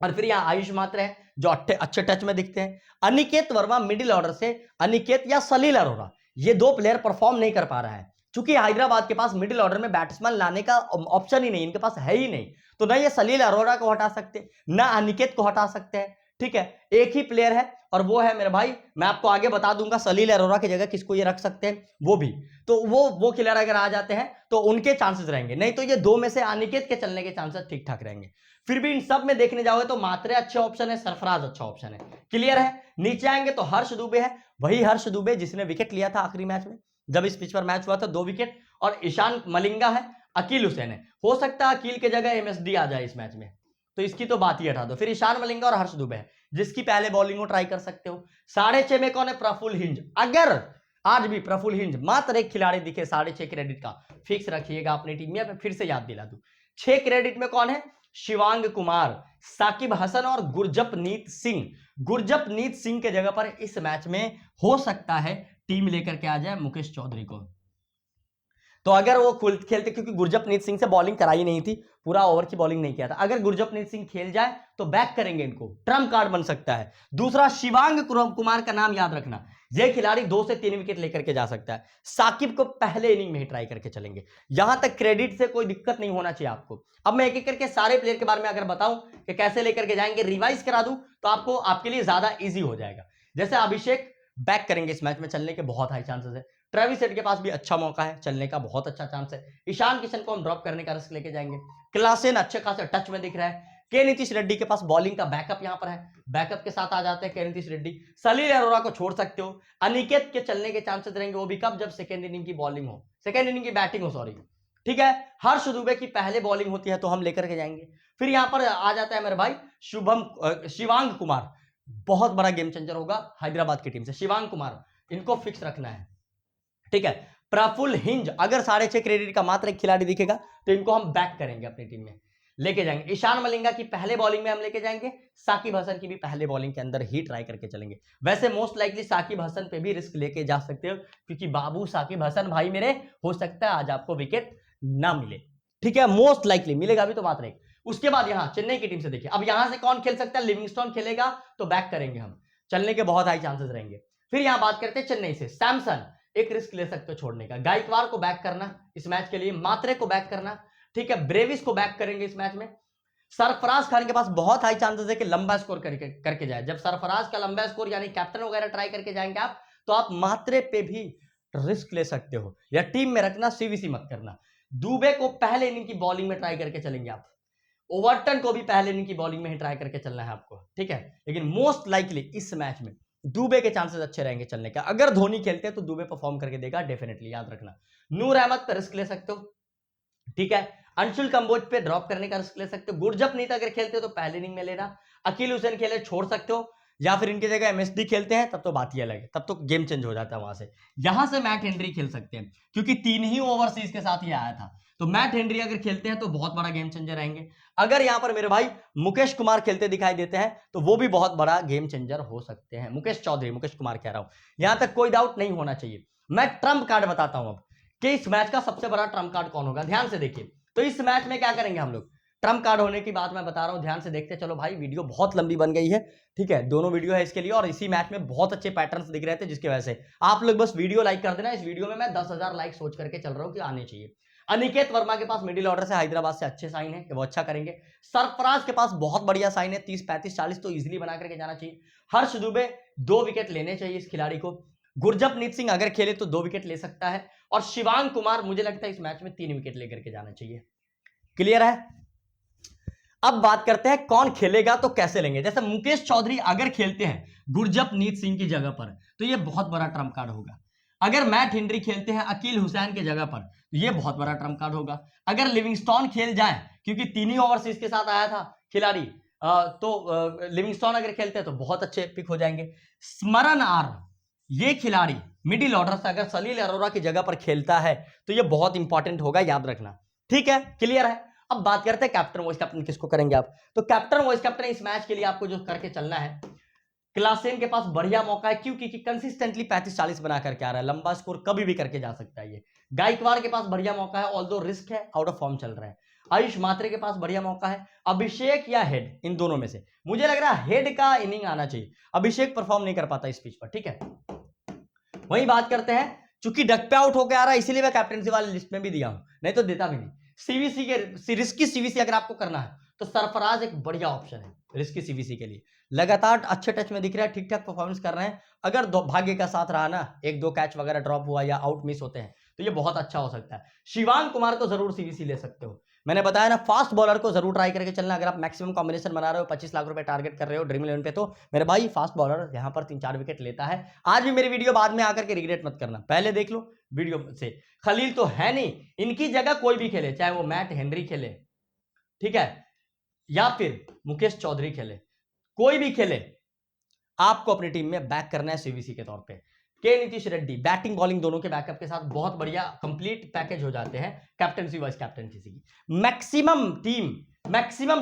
और फिर यहाँ आयुष मात्र है जो अच्छे टच में दिखते हैं। अनिकेत वर्मा मिडिल ऑर्डर से, अनिकेत या सलील अरोरा, ये 2 प्लेयर परफॉर्म नहीं कर पा रहा है, क्योंकि हैदराबाद के पास मिडिल ऑर्डर में बैट्समैन लाने का ऑप्शन ही नहीं, इनके पास है ही नहीं। तो ना ये सलील अरोरा को हटा सकते, ना अनिकेत को हटा सकते हैं। ठीक है, एक ही प्लेयर है और वो है मेरे भाई, मैं आपको आगे बता दूंगा सलील अरोरा की जगह किसको ये रख सकते हैं, वो भी। तो वो खिलाड़ी अगर आ जाते हैं तो उनके चांसेस रहेंगे, नहीं तो ये 2 में से अनिकेत के चलने के चांसेस ठीक ठाक रहेंगे। फिर भी इन सब में देखने जाओगे तो मात्रे अच्छे ऑप्शन है, सरफराज अच्छा ऑप्शन है। क्लियर है? नीचे आएंगे तो हर्ष दुबे है, वही हर्ष दुबे जिसने विकेट लिया था आखिरी मैच में, जब इस पिच पर मैच हुआ था 2 विकेट। और ईशान मलिंगा है, अकील हुसैन है। हो सकता है अकील के जगह एमएसडी आ जाए इस मैच में, तो इसकी तो बात ही हटा दो। फिर ईशान मलिंगा और हर्ष दुबे है, जिसकी पहले बॉलिंग को ट्राई कर सकते हो। 6.5 में कौन है? प्रफुल हिंज। अगर आज भी प्रफुल हिंज मात्र एक खिलाड़ी दिखे 6.5 क्रेडिट का, फिक्स रखिएगा अपनी टीम में। फिर से याद दिला दूं, 6 क्रेडिट में कौन है? शिवांग कुमार, साकिब हसन और गुरजपनीत सिंह। गुरजपनीत सिंह के जगह पर इस मैच में हो सकता है टीम लेकर के आ जाए मुकेश चौधरी को। तो अगर वो खेलते, क्योंकि गुरजपनीत सिंह से बॉलिंग कराई नहीं थी, पूरा ओवर की बॉलिंग नहीं किया था, अगर गुरजपनीत सिंह खेल जाए तो बैक करेंगे इनको, ट्रम्प कार्ड बन सकता है। दूसरा, शिवांग कुमार का नाम याद रखना, ये खिलाड़ी 2 से 3 विकेट लेकर के जा सकता है। साकिब को पहले इनिंग में ही ट्राई करके चलेंगे। यहां तक क्रेडिट से कोई दिक्कत नहीं होना चाहिए आपको। अब मैं एक एक करके सारे प्लेयर के बारे में अगर बताऊं कि कैसे लेकर के जाएंगे, रिवाइज करा दूं, तो आपको आपके लिए ज्यादा इजी हो जाएगा। जैसे अभिषेक बैक करेंगे, इस मैच में चलने के बहुत हाई चांसेस है। ट्रेविस हेड के पास भी अच्छा मौका है, चलने का बहुत अच्छा चांस है। ईशान किशन को हम ड्रॉप करने का रिस्क लेके जाएंगे। क्लासेन अच्छे खासे टच में दिख रहा है। के नीतीश रेड्डी के पास बॉलिंग का बैकअप यहां पर है, बैकअप के साथ आ जाते हैं के नीतीश रेड्डी। सलील अरोरा को छोड़ सकते हो। अनिकेत के चलने के चांसेस रहेंगे, वो भी कब? जब सेकेंड इनिंग की बॉलिंग हो, सेकेंड इनिंग की बैटिंग हो, सॉरी। ठीक है, हर्ष दुबे की पहले बॉलिंग होती है तो हम लेकर के जाएंगे। फिर यहां पर आ जाता है मेरे भाई शिवांग कुमार, बहुत बड़ा गेम चेंजर होगा हैदराबाद की टीम से। शिवांग कुमार इनको फिक्स रखना है। ठीक है, प्रफुल हिंज अगर 6.5 क्रेडिट का मात्र एक खिलाड़ी दिखेगा तो इनको हम बैक करेंगे, अपनी टीम में लेके जाएंगे। ईशान मलिंगा की पहले बॉलिंग में हम लेके जाएंगे। साकिब हसन की भी पहले बॉलिंग के अंदर ही ट्राई करके चलेंगे। वैसे मोस्ट लाइकली साकिब हसन पे भी रिस्क लेके जा सकते हो, क्योंकि बाबू साकिब हसन भाई मेरे, हो सकता है आज आपको विकेट ना मिले। ठीक है, मोस्ट लाइकली मिलेगा भी तो मात्र एक। उसके बाद यहां चेन्नई की टीम से देखिए, अब यहां से कौन खेल सकता है? लिविंगस्टोन खेलेगा तो बैक करेंगे हम, चलने के बहुत हाई चांसेस रहेंगे। फिर यहां बात करते हैं चेन्नई से, सैमसन एक रिस्क ले सकते हो छोड़ने का। गायकवाड़ को बैक करना इस मैच के लिए, मात्रे को बैक करना। ठीक है, ब्रेविस को बैक करेंगे इस मैच में। सरफराज खान के पास बहुत हाई चांसेस है कि लंबा स्कोर करके जाए। जब सरफराज का लंबा स्कोर यानी कैप्टन वगैरह ट्राई करके जाएंगे आप, तो आप मात्रे पे भी रिस्क ले सकते हो, या टीम में रखना, सीवीसी मत करना। दुबे को पहले इनिंग की बॉलिंग में ट्राई करके चलेंगे आप। ओवरटन को भी पहले इनिंग की बॉलिंग में ही ट्राई करके चलना है आपको। ठीक है, लेकिन मोस्ट लाइकली इस मैच में दुबे के चांसेस अच्छे रहेंगे चलने का। अगर धोनी खेलते हैं तो दुबे परफॉर्म करके देगा डेफिनेटली, याद रखना। नूर अहमद पर रिस्क ले सकते हो। ठीक है, अंशुल कंबोज पे ड्रॉप करने का रिस्क ले सकते हो। गुरजपनीत अगर खेलते हो तो पहले इनिंग में लेना। अकील हुसैन खेले छोड़ सकते हो, या फिर इनकी जगह एमएसडी खेलते हैं तब तो बात ही अलग है, तब तो गेम चेंज हो जाता है वहां से। यहां से मैट हेनरी खेल सकते हैं, क्योंकि 3 ही ओवरसीज के साथ ही आया था, तो मैट हेनरी अगर खेलते हैं तो बहुत बड़ा गेम चेंजर रहेंगे। अगर यहां पर मेरे भाई मुकेश कुमार खेलते दिखाई देते हैं तो वो भी बहुत बड़ा गेम चेंजर हो सकते हैं। मुकेश चौधरी, मुकेश कुमार कह रहा हूं, यहां तक कोई डाउट नहीं होना चाहिए। मैं ट्रम्प कार्ड बताता हूं अब कि इस मैच का सबसे बड़ा ट्रम्प कार्ड कौन होगा, ध्यान से देखिए। तो इस मैच में क्या करेंगे हम लोग, ट्रम्प कार्ड होने की बात मैं बता रहा हूं, ध्यान से देखते चलो भाई, वीडियो बहुत लंबी बन गई है। ठीक है, दोनों वीडियो है इसके लिए, और इसी मैच में बहुत अच्छे पैटर्न्स दिख रहे थे, जिसकी वजह से आप लोग बस वीडियो लाइक कर देना। इस वीडियो में मैं 10,000 लाइक सोच करके चल रहा हूं कि आने चाहिए। अनिकेत वर्मा के पास मिडिल ऑर्डर से हैदराबाद से अच्छे साइन है कि वो अच्छा करेंगे। सरफराज के पास बहुत बढ़िया साइन है, 30, 35, 40 तो इजीली बना करके जाना चाहिए। हर्ष दुबे 2 विकेट लेने चाहिए इस खिलाड़ी को। गुरजपनीत सिंह अगर खेले तो 2 विकेट ले सकता है, और शिवांग कुमार मुझे लगता है इस मैच में 3 विकेट लेकर के जाना चाहिए। क्लियर है? अब बात करते हैं कौन खेलेगा तो कैसे लेंगे। जैसे मुकेश चौधरी अगर खेलते हैं गुरजपनीत सिंह की जगह पर, तो ये बहुत बड़ा ट्रम्प कार्ड होगा। अगर मैट हेनरी खेलते हैं अकील हुसैन के जगह पर, तो ये बहुत बड़ा ट्रम्प कार्ड होगा। अगर लिविंगस्टोन खेल जाए, क्योंकि 3 ही ओवरसीज के साथ आया था खिलाड़ी, तो लिविंगस्टोन अगर खेलते हैं तो बहुत अच्छे पिक हो जाएंगे। स्मरण आर, ये खिलाड़ी मिडिल ऑर्डर से अगर सलील अरोरा की जगह पर खेलता है तो ये बहुत इंपॉर्टेंट होगा, याद रखना। ठीक है, क्लियर है। अब बात करते हैं कैप्टन वाइस कैप्टन किसको करेंगे आप। तो कैप्टन वाइस कैप्टन इस मैच के लिए आपको जो करके चलना है, क्लासेन के पास बढ़िया मौका है, क्योंकि कंसिस्टेंटली 35-40 बना करके आ रहा है, लंबा स्कोर कभी भी करके जा सकता है ये। गायकवाड़ के पास बढ़िया मौका है, ऑल्दो रिस्क है, आउट ऑफ फॉर्म चल रहा है। आयुष मात्रे के पास बढ़िया मौका है। अभिषेक या हेड, इन दोनों में से मुझे लग रहा है हेड का इनिंग आना चाहिए। अभिषेक परफॉर्म नहीं कर पाता इस पिच पर, ठीक है। वही बात करते हैं, चूंकि डक पे आउट होकर आ रहा है इसीलिए मैं कैप्टनसी वाली लिस्ट में भी दिया हूं, नहीं तो देता भी नहीं। सीवीसी के रिस्की सीवीसी अगर आपको करना है तो सरफराज एक बढ़िया ऑप्शन है रिस्की सीवीसी के लिए। लगातार अच्छे टच में दिख रहा है, ठीक ठाक परफॉर्मेंस कर रहे हैं। अगर भाग्य का साथ रहा ना, 1-2 कैच वगैरह ड्रॉप हुआ या आउट मिस होते हैं तो ये बहुत अच्छा हो सकता है। शिवांग कुमार को जरूर सीवीसी ले सकते हो। मैंने बताया ना, फास्ट बॉलर को जरूर ट्राई करके चलना। अगर आप मैक्सिमम कॉम्बिनेशन बना रहे हो, 25 लाख रुपए टारगेट कर रहे हो ड्रीम 11 पे, तो मेरे भाई फास्ट बॉलर यहां पर 3-4 विकेट लेता है। आज भी मेरी वीडियो बाद में आकर के रिग्रेट मत करना, पहले देख लो वीडियो से। खलील तो है नहीं, इनकी जगह कोई भी खेले, चाहे वो मैट हेनरी खेले, ठीक है, या फिर मुकेश चौधरी खेले, कोई भी खेले, आपको अपनी टीम में बैक करना है सीवीसी के तौर पे। के नीतीश रेड्डी बैटिंग बॉलिंग दोनों के बैकअप के साथ बहुत बढ़िया कंप्लीट पैकेज हो जाते हैं कैप्टनसी वाइस कैप्टनसी की। मैक्सिमम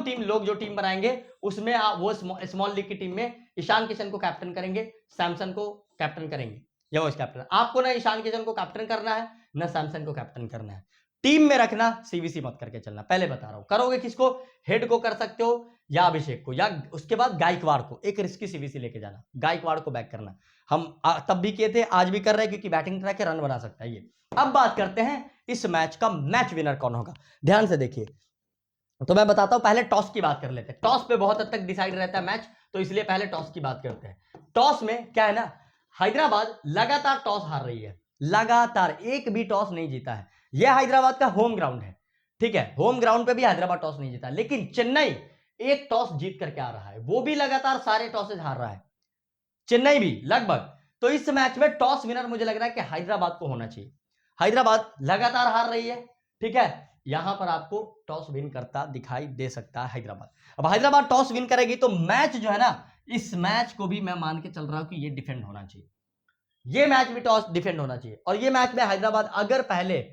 टीम लोग जो टीम बनाएंगे उसमें वो स्मॉल लीग की टीम में ईशान किशन को कैप्टन करेंगे, सैमसन को कैप्टन करेंगे या वाइस कैप्टन। आपको ना ईशान किशन को कैप्टन करना है ना सैमसन को कैप्टन करना है। टीम में रखना, सीवीसी मत करके चलना, पहले बता रहा हूं। करोगे किसको, हेड को कर सकते हो या अभिषेक को, या उसके बाद गायकवाड़ को, एक रिस्की सीवीसी लेके जाना, गायकवाड़ को बैक करना। हम तब भी किए थे, आज भी कर रहे हैं, क्योंकि बैटिंग ट्रैक के रन बना सकता है ये। अब बात करते हैं इस मैच का मैच विनर कौन होगा। ध्यान से देखिए, तो मैं बताता हूं, पहले टॉस की बात कर लेते हैं। टॉस पे बहुत हद तक डिसाइड रहता है मैच, तो इसलिए पहले टॉस की बात करते हैं। टॉस में क्या है ना, हैदराबाद लगातार टॉस हार रही है, लगातार एक भी टॉस नहीं जीता है। यह हैदराबाद का होम ग्राउंड है, ठीक है, होम ग्राउंड पे भी हैदराबाद टॉस नहीं जीता, लेकिन चेन्नई एक टॉस जीत करके आ रहा है, वो भी लगातार सारे टॉसेज हार रहा है, चेन्नई भी लगभग। तो इस मैच में टॉस विनर मुझे लग रहा है कि हैदराबाद को होना चाहिए। हैदराबाद लगातार हार रही है, ठीक है, यहां पर आपको टॉस विन करता दिखाई दे सकता है हैदराबाद। अब हैदराबाद टॉस विन करेगी तो मैच जो है ना, इस मैच को भी मैं मान के चल रहा हूं कि ये डिफेंड होना चाहिए, ये मैच भी टॉस डिफेंड होना चाहिए। और ये मैच में हैदराबाद अगर पहले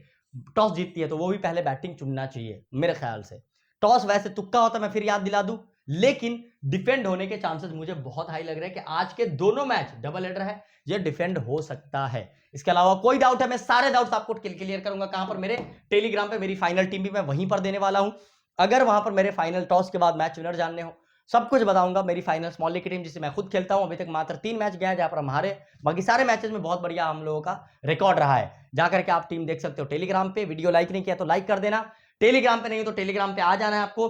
टॉस जीतती है तो वो भी पहले बैटिंग चुनना चाहिए मेरे ख्याल से। टॉस वैसे तुक्का होता, मैं फिर याद दिला दूं, लेकिन डिफेंड होने के चांसेस मुझे बहुत हाई लग रहे हैं कि आज के दोनों मैच डबल हेडर है, ये डिफेंड हो सकता है। इसके अलावा कोई डाउट है, मैं सारे डाउट्स आपको क्लियर करूंगा। कहां पर, मेरे टेलीग्राम पे मेरी फाइनल टीम भी मैं वहीं पर देने वाला हूं। अगर वहां पर मेरे फाइनल टॉस के बाद मैच विनर जानने हो, सब कुछ बताऊंगा। मेरी फाइनल स्मॉल लीग की टीम जिसे मैं खुद खेलता हूं, अभी तक मात्र 3 मैच गया है जहां पर हमारे, बाकी सारे मैचेस में बहुत बढ़िया हम लोगों का रिकॉर्ड रहा है। जाकर के आप टीम देख सकते हो टेलीग्राम पे। वीडियो लाइक नहीं किया तो लाइक कर देना, टेलीग्राम पे नहीं हो तो टेलीग्राम पे आ जाना है आपको।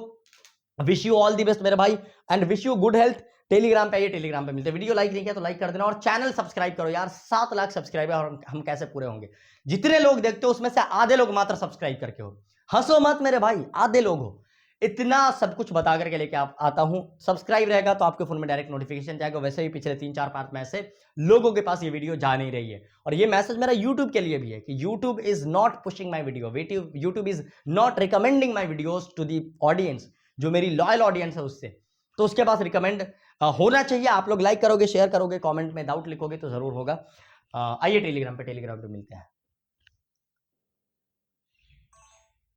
Wish you all the best मेरे भाई, and wish you good health. Telegram पे आइए, टेलीग्राम पे मिलते हैं। वीडियो लाइक नहीं किया तो लाइक कर देना, और चैनल सब्सक्राइब करो यार। 7 लाख सब्सक्राइबर और हम कैसे पूरे होंगे। जितने लोग देखते हो उसमें से आधे लोग मात्र सब्सक्राइब करके हो, हंसो मत मेरे भाई, आधे लोग हो। इतना सब कुछ बता करके लेके आता हूं, सब्सक्राइब रहेगा तो आपके फोन में डायरेक्ट नोटिफिकेशन जाएगा। वैसे ही पिछले 3-4-5 मैच से लोगों के पास ये वीडियो जा नहीं रही है, और ये मैसेज मेरा यूट्यूब के लिए भी है कि YouTube is not pushing my video, YouTube is not recommending my videos to the audience, जो मेरी लॉयल ऑडियंस है उससे, तो उसके पास रिकमेंड होना चाहिए। आप लोग लाइक करोगे, शेयर करोगे, कमेंट में डाउट लिखोगे तो जरूर होगा। आइए टेलीग्राम पे मिलते हैं।